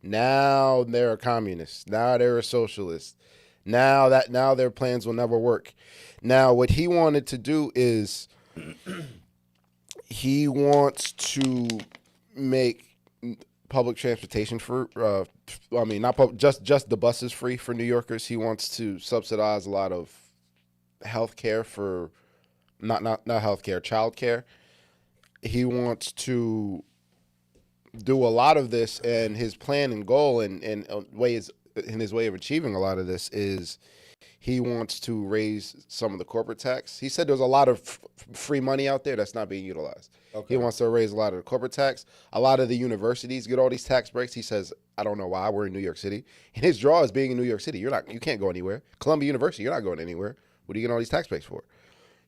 now they're a communist. Now they're a socialist. Now their plans will never work. Now what he wanted to do is he wants to make public transportation for. Just the buses free for New Yorkers. He wants to subsidize a lot of health care for not health care, child care. He wants to do a lot of this, and his plan and goal and his way of achieving a lot of this is he wants to raise some of the corporate tax. He said there's a lot of free money out there that's not being utilized. Okay. He wants to raise a lot of the corporate tax. A lot of the universities get all these tax breaks. He says, I don't know why, we're in New York City. And his draw is being in New York City. You can't go anywhere. Columbia University, you're not going anywhere. What are you getting all these tax breaks for?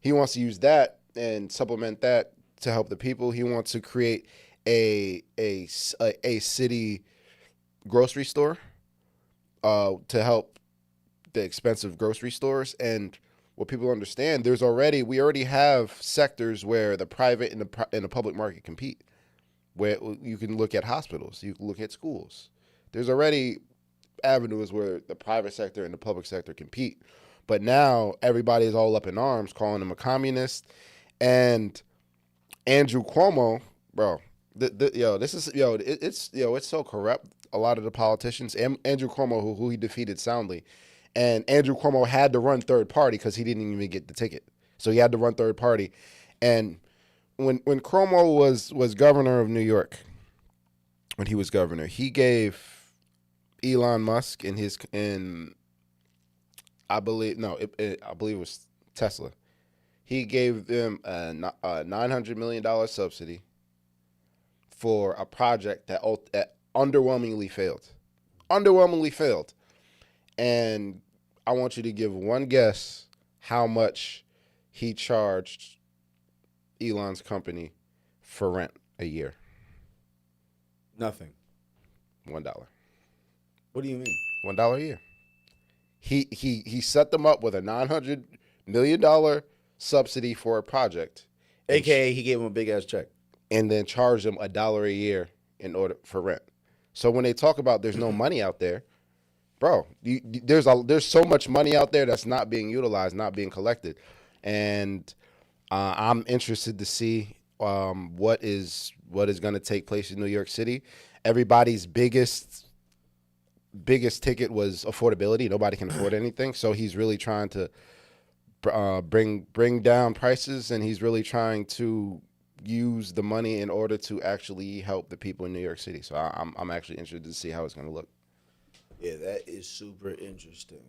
He wants to use that and supplement that to help the people. He wants to create a city grocery store to help the expensive grocery stores. And what people understand, we already have sectors where the private and the public market compete, where you can look at hospitals, you can look at schools. There's already avenues where the private sector and the public sector compete. But now everybody is all up in arms, calling him a communist. And Andrew Cuomo, bro, it's so corrupt. A lot of the politicians, Andrew Cuomo, who he defeated soundly, and Andrew Cuomo had to run third party because he didn't even get the ticket, so he had to run third party. And when Cuomo was governor of New York, when he was governor, he gave Elon Musk I believe it was Tesla. He gave them a $900 million subsidy for a project that underwhelmingly failed. And I want you to give one guess how much he charged Elon's company for rent a year. Nothing. $1. What do you mean? $1 a year. He set them up with a $900 million subsidy for a project. AKA he gave him a big ass check. And then charged them $1 a year in order for rent. So when they talk about there's no money out there, bro, there's so much money out there that's not being utilized, not being collected. And I'm interested to see what is going to take place in New York City. Everybody's biggest ticket was affordability. Nobody can afford anything. So he's really trying to bring down prices, and he's really trying to use the money in order to actually help the people in New York City. So I'm actually interested to see how it's going to look. Yeah, that is super interesting.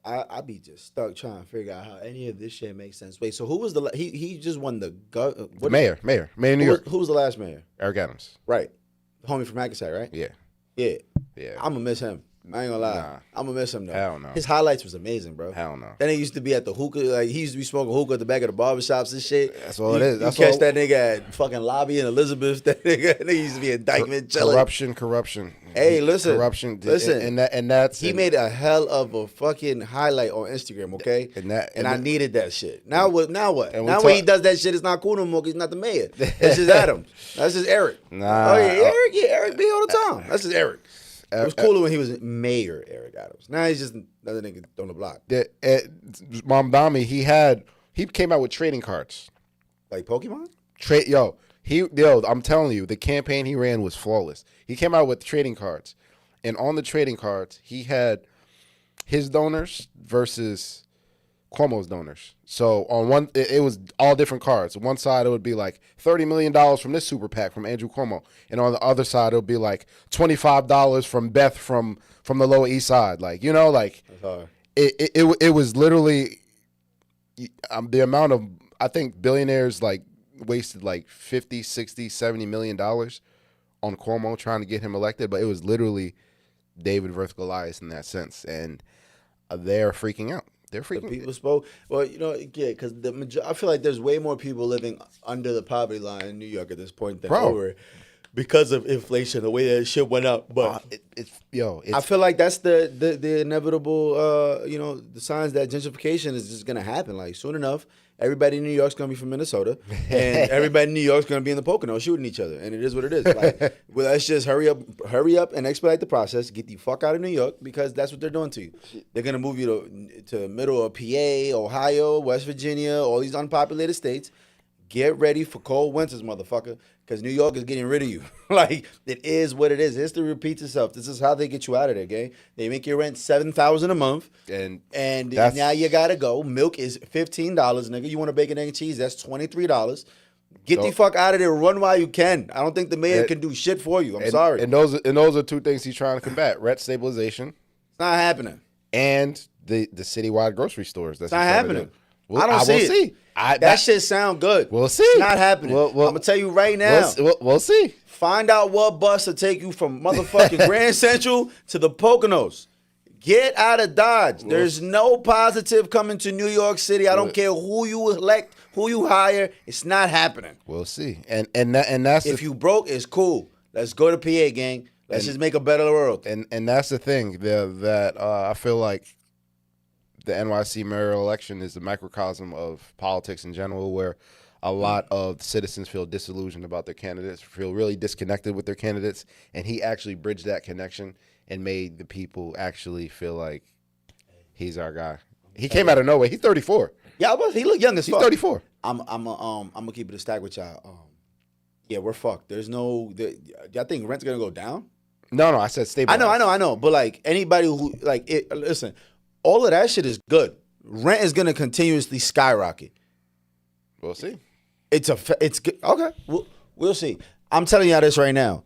I be just stuck trying to figure out how any of this shit makes sense. Wait, so who was he just won the mayor of New York? Who was the last mayor? Eric Adams. Right. Homie from Hackensack, right? Yeah. I'm gonna miss him. I ain't gonna lie. Nah. I'm gonna miss him though. Hell no. His highlights was amazing, bro. Hell no. Then he used to be at the hookah. Like he used to be smoking hookah at the back of the barbershops and shit. That's all it is. You catch that nigga at fucking Lobby in Elizabeth. That nigga used to be in Dykeman chilling. Corruption. Hey, listen. Corruption. Listen. And that's he made a hell of a fucking highlight on Instagram. Okay. And I needed that shit. Now what? Now when he does that shit, it's not cool no more. 'Cause he's not the mayor. That's just Adams. That's just Eric. Nah. Oh yeah, Eric. Yeah, Eric be all the time. That's just Eric. It was cooler when he was Mayor Eric Adams. Now he's just another nigga on the block. Mamdani, he came out with trading cards. Like Pokemon? I'm telling you, the campaign he ran was flawless. He came out with trading cards. And on the trading cards, he had his donors versus Cuomo's donors. So on one, it was all different cards. On one side, it would be like $30 million from this super PAC from Andrew Cuomo, and on the other side, it would be like $25 from Beth from the Lower East Side. Like it was literally the amount of, I think billionaires like wasted like 50, 60, 70 million dollars on Cuomo trying to get him elected, but it was literally David versus Goliath in that sense, and they're freaking out. People spoke. Well, because I feel like there's way more people living under the poverty line in New York at this point than over, because of inflation, the way that shit went up. But I feel like that's the inevitable. The signs that gentrification is just gonna happen. Like soon enough, everybody in New York's gonna be from Minnesota, and everybody in New York's gonna be in the Poconos shooting each other, and it is what it is. Like, let's just hurry up, and expedite the process. Get the fuck out of New York, because that's what they're doing to you. They're gonna move you to middle of PA, Ohio, West Virginia, all these unpopulated states. get ready for cold winters, motherfucker, because New York is getting rid of you. Like, it is what it is. History repeats itself. This is how they get you out of there, gang. They make your rent $7,000 a month, and now you gotta go. Milk is $15, nigga. You want a bacon, egg, and cheese? That's $23. Get the fuck out of there. Run while you can. I don't think the mayor can do shit for you. I'm sorry. And those are two things he's trying to combat: rent stabilization. It's not happening. And the citywide grocery stores. That's not happening. Well, I don't see it. That shit sound good. We'll see. It's not happening. I'm going to tell you right now. We'll see. Find out what bus will take you from motherfucking Grand Central to the Poconos. Get out of Dodge. There's no positive coming to New York City. I don't care who you elect, who you hire. It's not happening. We'll see. And that's if you broke, it's cool. Let's go to PA, gang. Let's just make a better world. And that's the thing that I feel like the NYC mayoral election is the microcosm of politics in general, where a lot of citizens feel disillusioned about their candidates, feel really disconnected with their candidates, and he actually bridged that connection and made the people actually feel like he's our guy. He came out of nowhere. He's 34. Yeah, he look young as fuck. He's 34. I'm gonna keep it a stack with y'all. Yeah, we're fucked. There's no. Y'all think rent's gonna go down? No, I said stable. I know. But like anybody who listen, all of that shit is good. Rent is gonna continuously skyrocket. We'll see. It's good. Okay. We'll see. I'm telling y'all this right now.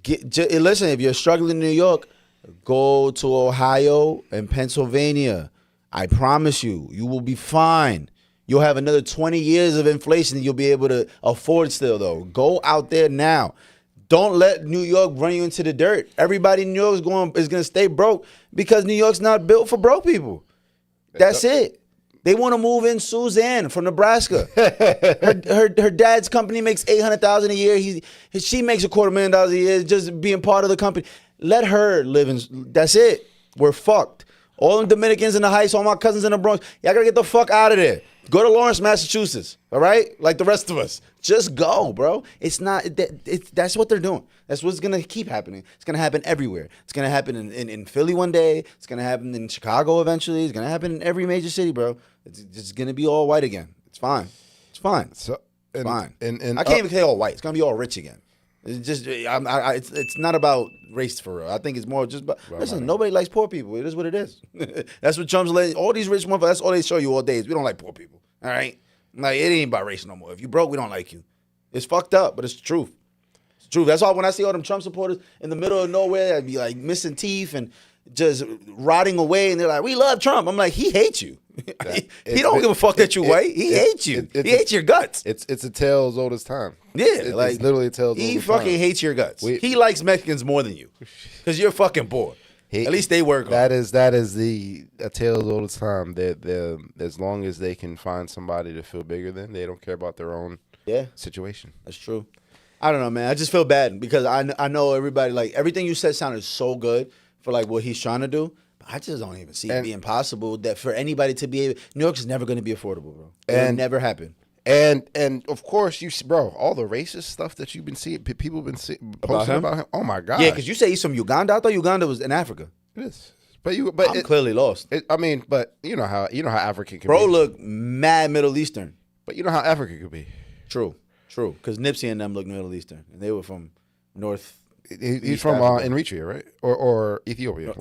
Listen, if you're struggling in New York, go to Ohio and Pennsylvania. I promise you, you will be fine. You'll have another 20 years of inflation that you'll be able to afford still, though. Go out there now. Don't let New York run you into the dirt. Everybody in New York is going to stay broke because New York's not built for broke people. That's it. They want to move in Suzanne from Nebraska. her dad's company makes $800,000 a year. She makes $250,000 a year just being part of the company. Let her live in. That's it. We're fucked. All the Dominicans in the Heights, all my cousins in the Bronx, y'all gotta get the fuck out of there. Go to Lawrence, Massachusetts. All right, like the rest of us. Just go, bro. It's not. That's what they're doing. That's what's gonna keep happening. It's gonna happen everywhere. It's gonna happen in Philly one day. It's gonna happen in Chicago eventually. It's gonna happen in every major city, bro. It's gonna be all white again. It's fine. It's fine. It's fine. And I can't even say all white. It's gonna be all rich again. It's just, it's not about race for real. I think it's more just about, listen, nobody likes poor people. It is what it is. That's what Trump's letting, all these rich motherfuckers, that's all they show you all day is we don't like poor people. All right? Like, it ain't about race no more. If you broke, we don't like you. It's fucked up, but it's the truth. It's the truth. That's why when I see all them Trump supporters in the middle of nowhere, I'd be like missing teeth and just rotting away, and they're like, we love Trump. I'm like, he hates you. He don't give a fuck that you white. He hates you. He hates your guts. It's a tale as old as time. Yeah, it's literally a tale as old as time. He fucking hates your guts. He likes Mexicans more than you because you're fucking poor. At least they work hard. That is a tale as old as time. That as long as they can find somebody to feel bigger than, they don't care about their own situation. That's true. I don't know, man. I just feel bad because I know everybody, like, everything you said sounded so good for like what he's trying to do. But I just don't even see it being possible that for anybody to be able. New York is never going to be affordable, bro. It'll never happen. And of course, all the racist stuff that you've been seeing, people have been posting about him. Oh my God! Yeah, because you say he's from Uganda. I thought Uganda was in Africa. It is, but I'm clearly lost. But you know how Africa can be. Bro, look mad Middle Eastern. But you know how Africa could be. True. Because Nipsey and them look Middle Eastern, and they were from North. He's from Eritrea, right? Or Ethiopia.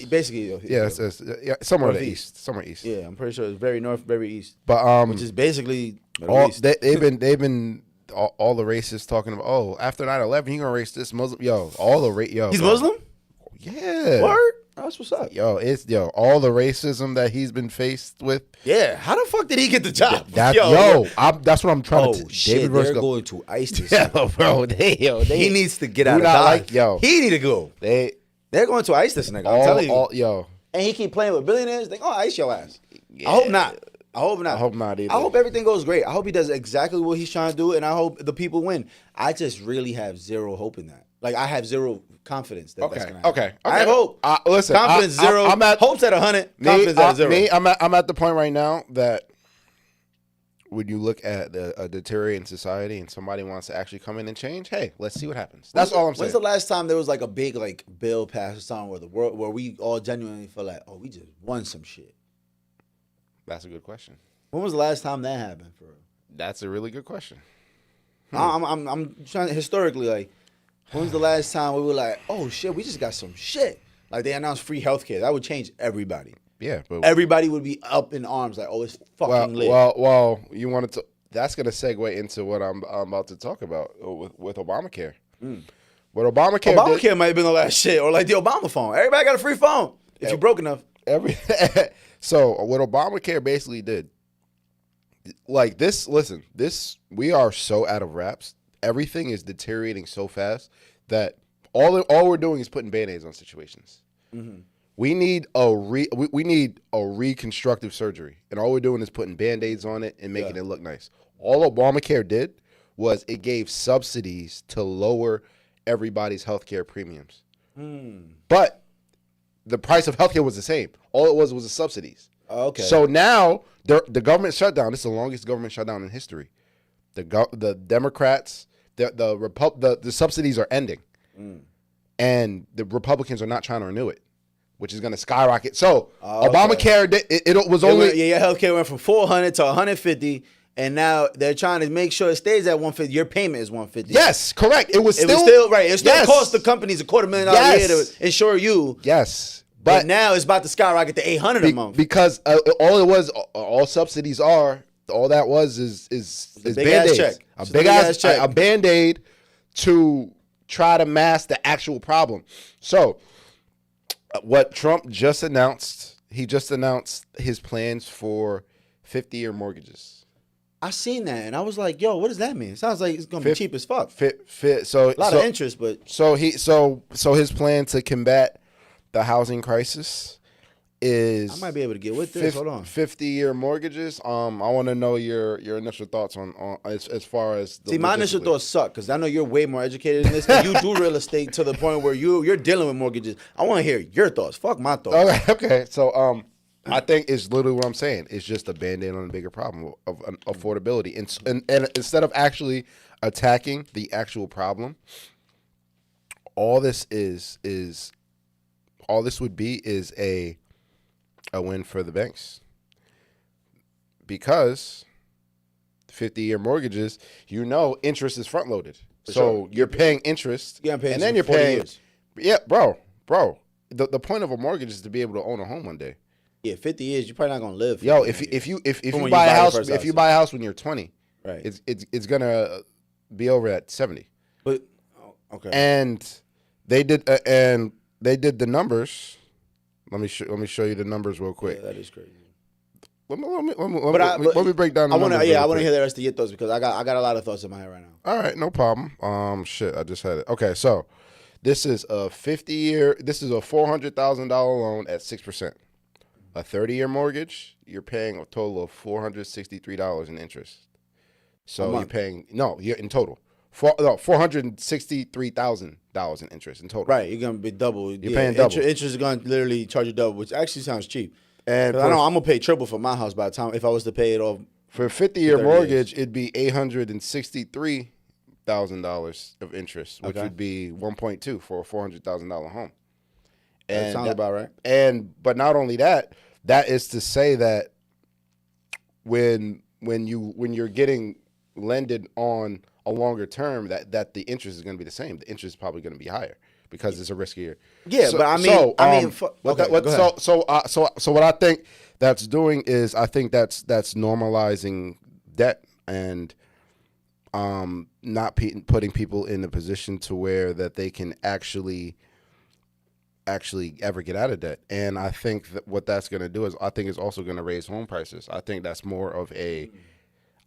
Basically, Ethiopia. Somewhere east. Somewhere east. Yeah, I'm pretty sure it's very north, very east. But which is basically they've been all the racists talking about. After 9/11, he gonna race this Muslim. He's Muslim. Yeah. Word. That's what's up. All the racism that he's been faced with. Yeah. How the fuck did he get the job? That's what I'm trying to. Shit, they're going to ice this. Bro. He needs to get out of Dodge. He need to go. They're going to ice this nigga. I'm telling you. And he keep playing with billionaires. They gonna ice your ass. Yeah. I hope not. I hope not either. I hope everything goes great. I hope he does exactly what he's trying to do, and I hope the people win. I just really have zero hope in that. Like, I have zero confidence that that's gonna happen. Okay. I have hope. Listen, confidence zero. Hope's at 100. Confidence at 0. I'm at the point right now that when you look at a deteriorating society and somebody wants to actually come in and change, hey, let's see what happens. That's all I'm saying. When's the last time there was like a big like bill passed or something where we all genuinely feel like, oh, we just won some shit? That's a good question. When was the last time that happened for real? That's a really good question. I'm trying to, historically, like, when's the last time we were like, oh shit, we just got some shit? Like they announced free healthcare. That would change everybody. Yeah, but Everybody would be up in arms, like, oh, it's fucking lit. Well, you wanted to. That's gonna segue into what I'm about to talk about with Obamacare. What Obamacare might have been the last shit, or like the Obama phone. Everybody got a free phone if you're broke enough. So what Obamacare basically did, like this. Listen, we are so out of wraps. Everything is deteriorating so fast that all we're doing is putting Band-Aids on situations. Mm-hmm. We need we need a reconstructive surgery, and all we're doing is putting Band-Aids on it and making it look nice. All Obamacare did was it gave subsidies to lower everybody's healthcare premiums. But the price of healthcare was the same. All it was the subsidies. Okay. So now the government shutdown. This is the longest government shutdown in history. The Democrats, the subsidies are ending, and the Republicans are not trying to renew it, which is going to skyrocket. So Obamacare, it was only your healthcare went from 400 to 150. And now they're trying to make sure it stays at 150. Your payment is 150. Yes, correct. It was still right. It still cost the companies $250,000 a year to insure you. Yes, but now it's about to skyrocket to $800 a month because all subsidies are. All that was is Band-Aids. Check. A Band-Aid to try to mask the actual problem. So, what Trump just announced, he just announced his plans for 50-year mortgages. I seen that and I was like, "Yo, what does that mean?" It sounds like it's gonna be cheap as fuck. So a lot of interest, but so his plan to combat the housing crisis is I might be able to get with this. Hold on, 50-year mortgages. I want to know your initial thoughts on as far as my initial thoughts suck because I know you're way more educated in this. And you do real estate to the point where you're dealing with mortgages. I want to hear your thoughts. Fuck my thoughts. Okay. So I think it's literally what I'm saying. It's just a Band-Aid on a bigger problem of affordability. And instead of actually attacking the actual problem, all this would be a win for the banks. Because 50-year mortgages, interest is front-loaded. So you're paying interest. Yeah, I'm paying and then you're paying years. Yeah, bro. The point of a mortgage is to be able to own a home one day. Yeah, 50 years, you're probably not gonna live. Yo, if you buy a house when you're 20, right, it's gonna be over at 70. But okay, and they did the numbers. Let me show you the numbers real quick. Yeah, that is crazy. Let me break down. I want to hear the rest of your thoughts because I got a lot of thoughts in my head right now. All right, no problem. I just had it. Okay, so this is a 50-year. This is a $400,000 loan at 6%. A 30-year mortgage, you're paying a total of $463 in interest. So you're paying you're in total $463,000 in interest in total. Right, you're gonna be double. You're paying double. Interest is gonna literally charge you double, which actually sounds cheap. And I know I'm gonna pay triple for my house by the time if I was to pay it off. For a 50-year mortgage, it'd be $863,000 of interest, which would be 1.2 for a $400,000 home. And that sounds about right. But not only that is to say that when you're getting lended on a longer term, that the interest is going to be the same. The interest is probably going to be higher because it's a riskier. Yeah, so, but so what I think that's doing is I think that's normalizing debt and not putting people in a position to where that they can actually ever get out of debt. And I think that what that's going to do is I think it's also going to raise home prices. I think that's more of a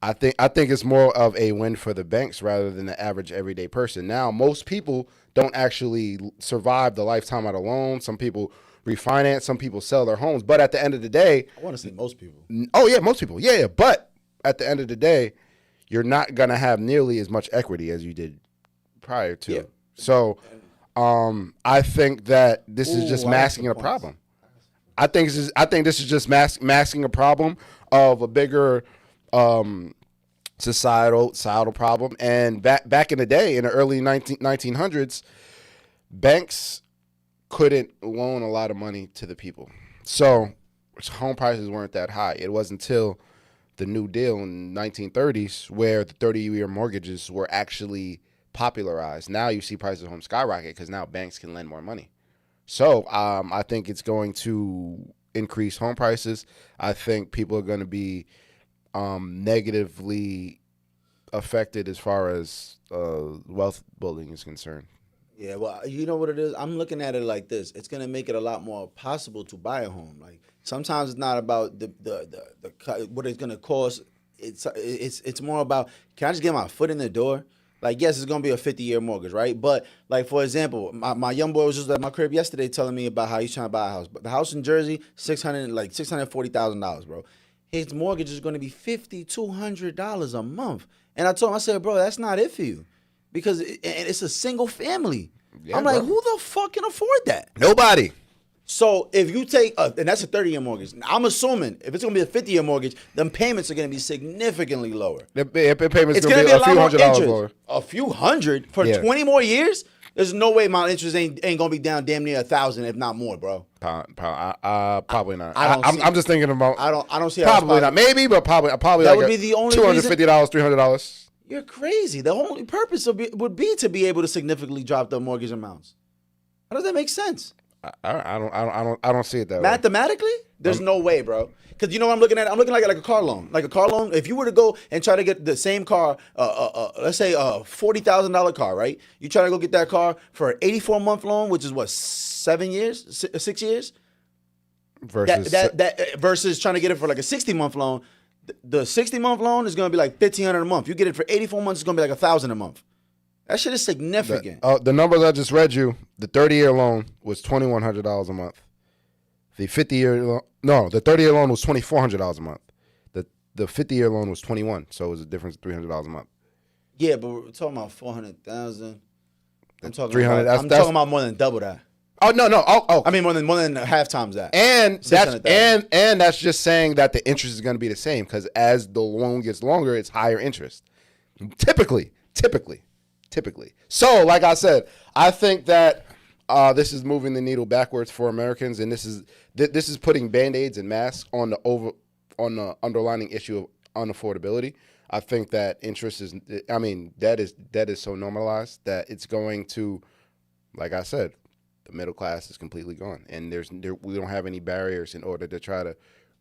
I think it's more of a win for the banks rather than the average everyday person. Now, most people don't actually survive the lifetime of a loan. Some people refinance, some people sell their homes, but at the end of the day, I want to say most people. Oh yeah, most people. Yeah, but at the end of the day, you're not going to have nearly as much equity as you did prior to. Yeah. So I think that this is just masking a problem. I think this is just masking a problem of a bigger societal problem. And back in the day, in the early 1900s, banks couldn't loan a lot of money to the people, so home prices weren't that high. It wasn't until the New Deal in the 1930s, where the 30-year mortgages were actually popularized. Now you see prices of homes skyrocket because now banks can lend more money. So I think it's going to increase home prices. I think people are going to be negatively affected as far as wealth building is concerned. Yeah, well, you know what it is? I'm looking at it like this. It's going to make it a lot more possible to buy a home. Like, sometimes it's not about the what it's going to cost. It's more about, can I just get my foot in the door? Like, yes, it's going to be a 50-year mortgage, right? But, like, for example, my young boy was just at my crib yesterday telling me about how he's trying to buy a house. But the house in Jersey, $640,000, bro. His mortgage is going to be $5,200 a month. And I told him, I said, bro, that's not it for you. Because it's a single family. Yeah, I'm like, bro, who the fuck can afford that? Nobody. So if you take, and that's a 30-year mortgage. I'm assuming if it's going to be a 50-year mortgage, them payments are going to be significantly lower. The payments going to be a few $100s lower. A few hundred for 20 more years? There's no way my interest ain't going to be down damn near 1,000, if not more, bro. Probably not. I'm just thinking about. I don't see. Probably not. Maybe, but probably that like would be the only $250, $300. You're crazy. The only purpose would be to be able to significantly drop the mortgage amounts. How does that make sense? I don't see it that way. Mathematically, there's no way, bro. Because you know what I'm looking at? I'm looking like a car loan. Like a car loan, if you were to go and try to get the same car, let's say a $40,000 car, right? You try to go get that car for an 84-month loan, which is what, 7 years, 6 years? Versus trying to get it for like a 60-month loan. The 60-month loan is going to be like $1,500 a month. You get it for 84 months, it's going to be like $1,000 a month. That shit is significant. The numbers I just read you, the 30-year loan was $2,100 a month. The 50-year loan, no, the 30-year loan was $2,400 a month. The 50-year loan was $21,000, so it was a difference of $300 a month. Yeah, but we're talking about $400,000. I'm talking about more than double that. Oh no. Oh. I mean more than half times that. And that's just saying that the interest is going to be the same because as the loan gets longer, it's higher interest. Typically. So, like I said, I think that this is moving the needle backwards for Americans, and this is putting Band-Aids and masks on the underlining issue of unaffordability. I think that debt is so normalized that it's going to, like I said, the middle class is completely gone, and we don't have any barriers in order to try to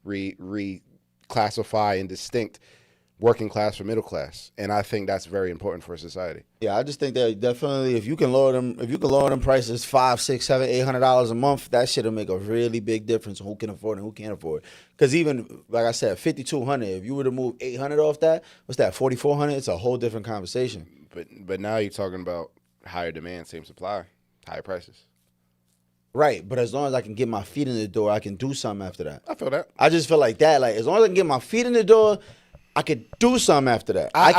reclassify and distinct working class from middle class, and I think that's very important for society. Yeah, I just think that definitely if you can lower them prices $500, $600, $700, $800 a month, that shit'll make a really big difference on who can afford and who can't afford. Because even like I said, $5,200, if you were to move $800 off that, what's that, $4,400? It's a whole different conversation. But now you're talking about higher demand, same supply, higher prices. Right, but as long as I can get my feet in the door, I can do something after that. I feel that. I just feel like that. Like as long as I can get my feet in the door, I could do something after that. I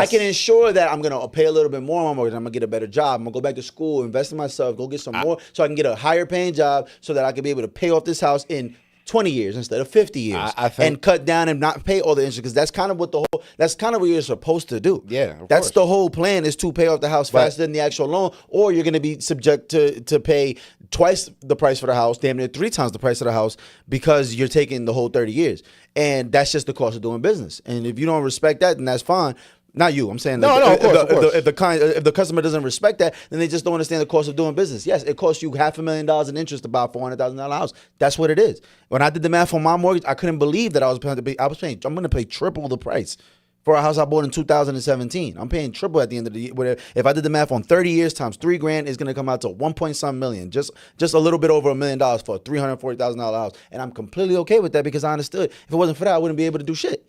can ensure that I'm gonna pay a little bit more on my mortgage. I'm gonna get a better job. I'm gonna go back to school, invest in myself, go get some more, so I can get a higher paying job, so that I can be able to pay off this house in 20 years instead of 50 years, and cut down and not pay all the interest. Because that's kind of what you're supposed to do. Yeah, that's the whole plan, is to pay off the house faster than the actual loan, or you're gonna be subject to pay twice the price for the house, damn near 3 times the price of the house, because you're taking the whole 30 years. And that's just the cost of doing business. And if you don't respect that, then that's fine. Not you. I'm saying if the customer doesn't respect that, then they just don't understand the cost of doing business. Yes, it costs you $500,000 in interest to buy a $400,000 house. That's what it is. When I did the math on my mortgage, I couldn't believe that I'm going to pay triple the price for a house I bought in 2017. I'm paying triple at the end of the year. If I did the math on 30 years times $3,000, it's going to come out to $1.some million, just a little bit over $1 million for a $340,000 house. And I'm completely okay with that, because I understood if it wasn't for that, I wouldn't be able to do shit.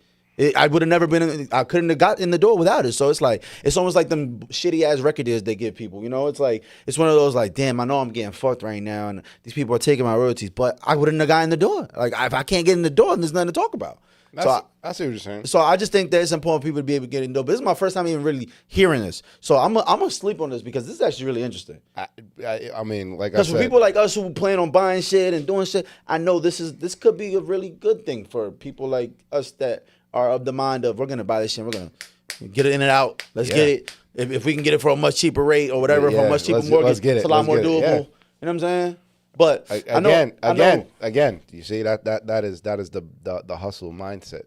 I would have never been. I couldn't have got in the door without it. So it's almost like them shitty ass record deals they give people. You know, it's one of those like, damn, I know I'm getting fucked right now, and these people are taking my royalties, but I wouldn't have got in the door. Like if I can't get in the door, then there's nothing to talk about. I see what you're saying. So I just think that it's important for people to be able to get in the door. But this is my first time even really hearing this. So I'm gonna sleep on this, because this is actually really interesting. I mean, like I said, because for people like us who plan on buying shit and doing shit, I know this could be a really good thing for people like us that are of the mind of, we're gonna buy this shit, we're gonna get it in and out. Let's get it. If we can get it for a much cheaper rate or whatever, for a much cheaper mortgage, it's a lot more doable. You know what I'm saying? But again, you see that is the hustle mindset.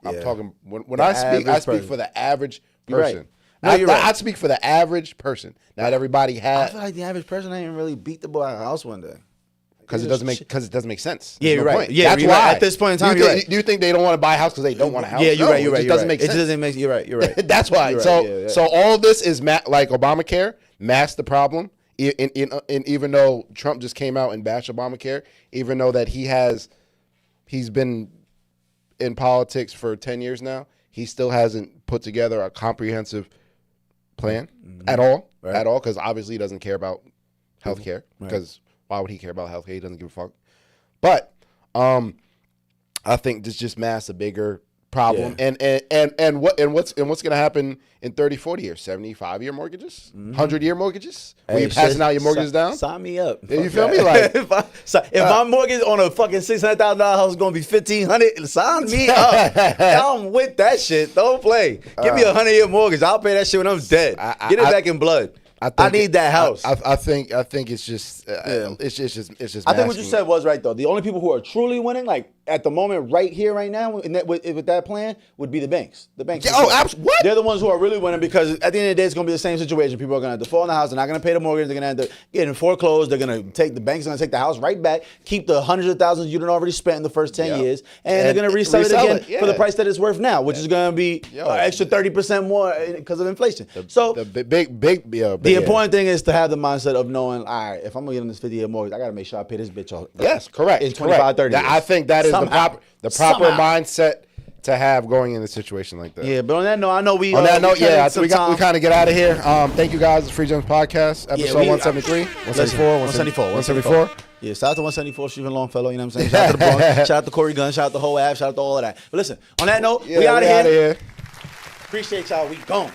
I'm talking when I speak person. for the average You're right. person. No, you're right. I speak for the average person. Not everybody I has, feel like the average person ain't really beat the boy out of the house one day. because it doesn't make sense. Yeah, There's you're no right. point. Yeah, That's you're why. right. At this point in time, you're right. Do you think they don't want to buy a house because they don't want a house? Yeah, you're right. You're No, right. It doesn't make sense. It doesn't make. You're right. You're right. That's why. You're So right. Yeah. so all this is like Obamacare masked the problem. And even though Trump just came out and bashed Obamacare, even though that he's been in politics for 10 years now, he still hasn't put together a comprehensive plan at all, because obviously he doesn't care about healthcare. Because why would he care about healthcare? He doesn't give a fuck. But I think this just masks a bigger problem. Yeah. And what's going to happen in 30, 40 years? 75-year mortgages? 100-year mortgages? When you're passing out your mortgages down? Sign me up. You feel me? Like if my mortgage on a fucking $600,000 house is gonna be $1,500, sign me up. I'm with that shit. Don't play. Give me a 100-year mortgage. I'll pay that shit when I'm dead. Get it back in blood. I need that house. I think it's just it's just. I think what you said was right though. The only people who are truly winning, like at the moment, right here, right now, with that plan, would be the banks. The banks. What? They're the ones who are really winning because at the end of the day, it's going to be the same situation. People are going to default on the house. They're not going to pay the mortgage. They're going to end up getting foreclosed. They're going to take the banks. Are going to take the house right back, keep the hundreds of thousands you done already spent in the first 10 years, and they're going to resell it again for the price that it's worth now, which is going to be extra 30% more because of inflation. So the important thing is to have the mindset of knowing, all right, if I'm going to get on this 50-year mortgage, I got to make sure I pay this bitch off. Yes, correct. In 25, 30 years. I think that is the proper mindset to have going in a situation like that. Yeah, but on that note, I know we. On that note, we kind of get out of here. Thank you guys. It's Free Gems Podcast, episode 173, 174. Yeah, shout out to 174, Stephen Longfellow. You know what I'm saying? Shout out to the Bronx. Shout out to Corey Gunn. Shout out to Whole Ave. Shout out to all of that. But listen, on that note, we out of here. Appreciate y'all. We gone.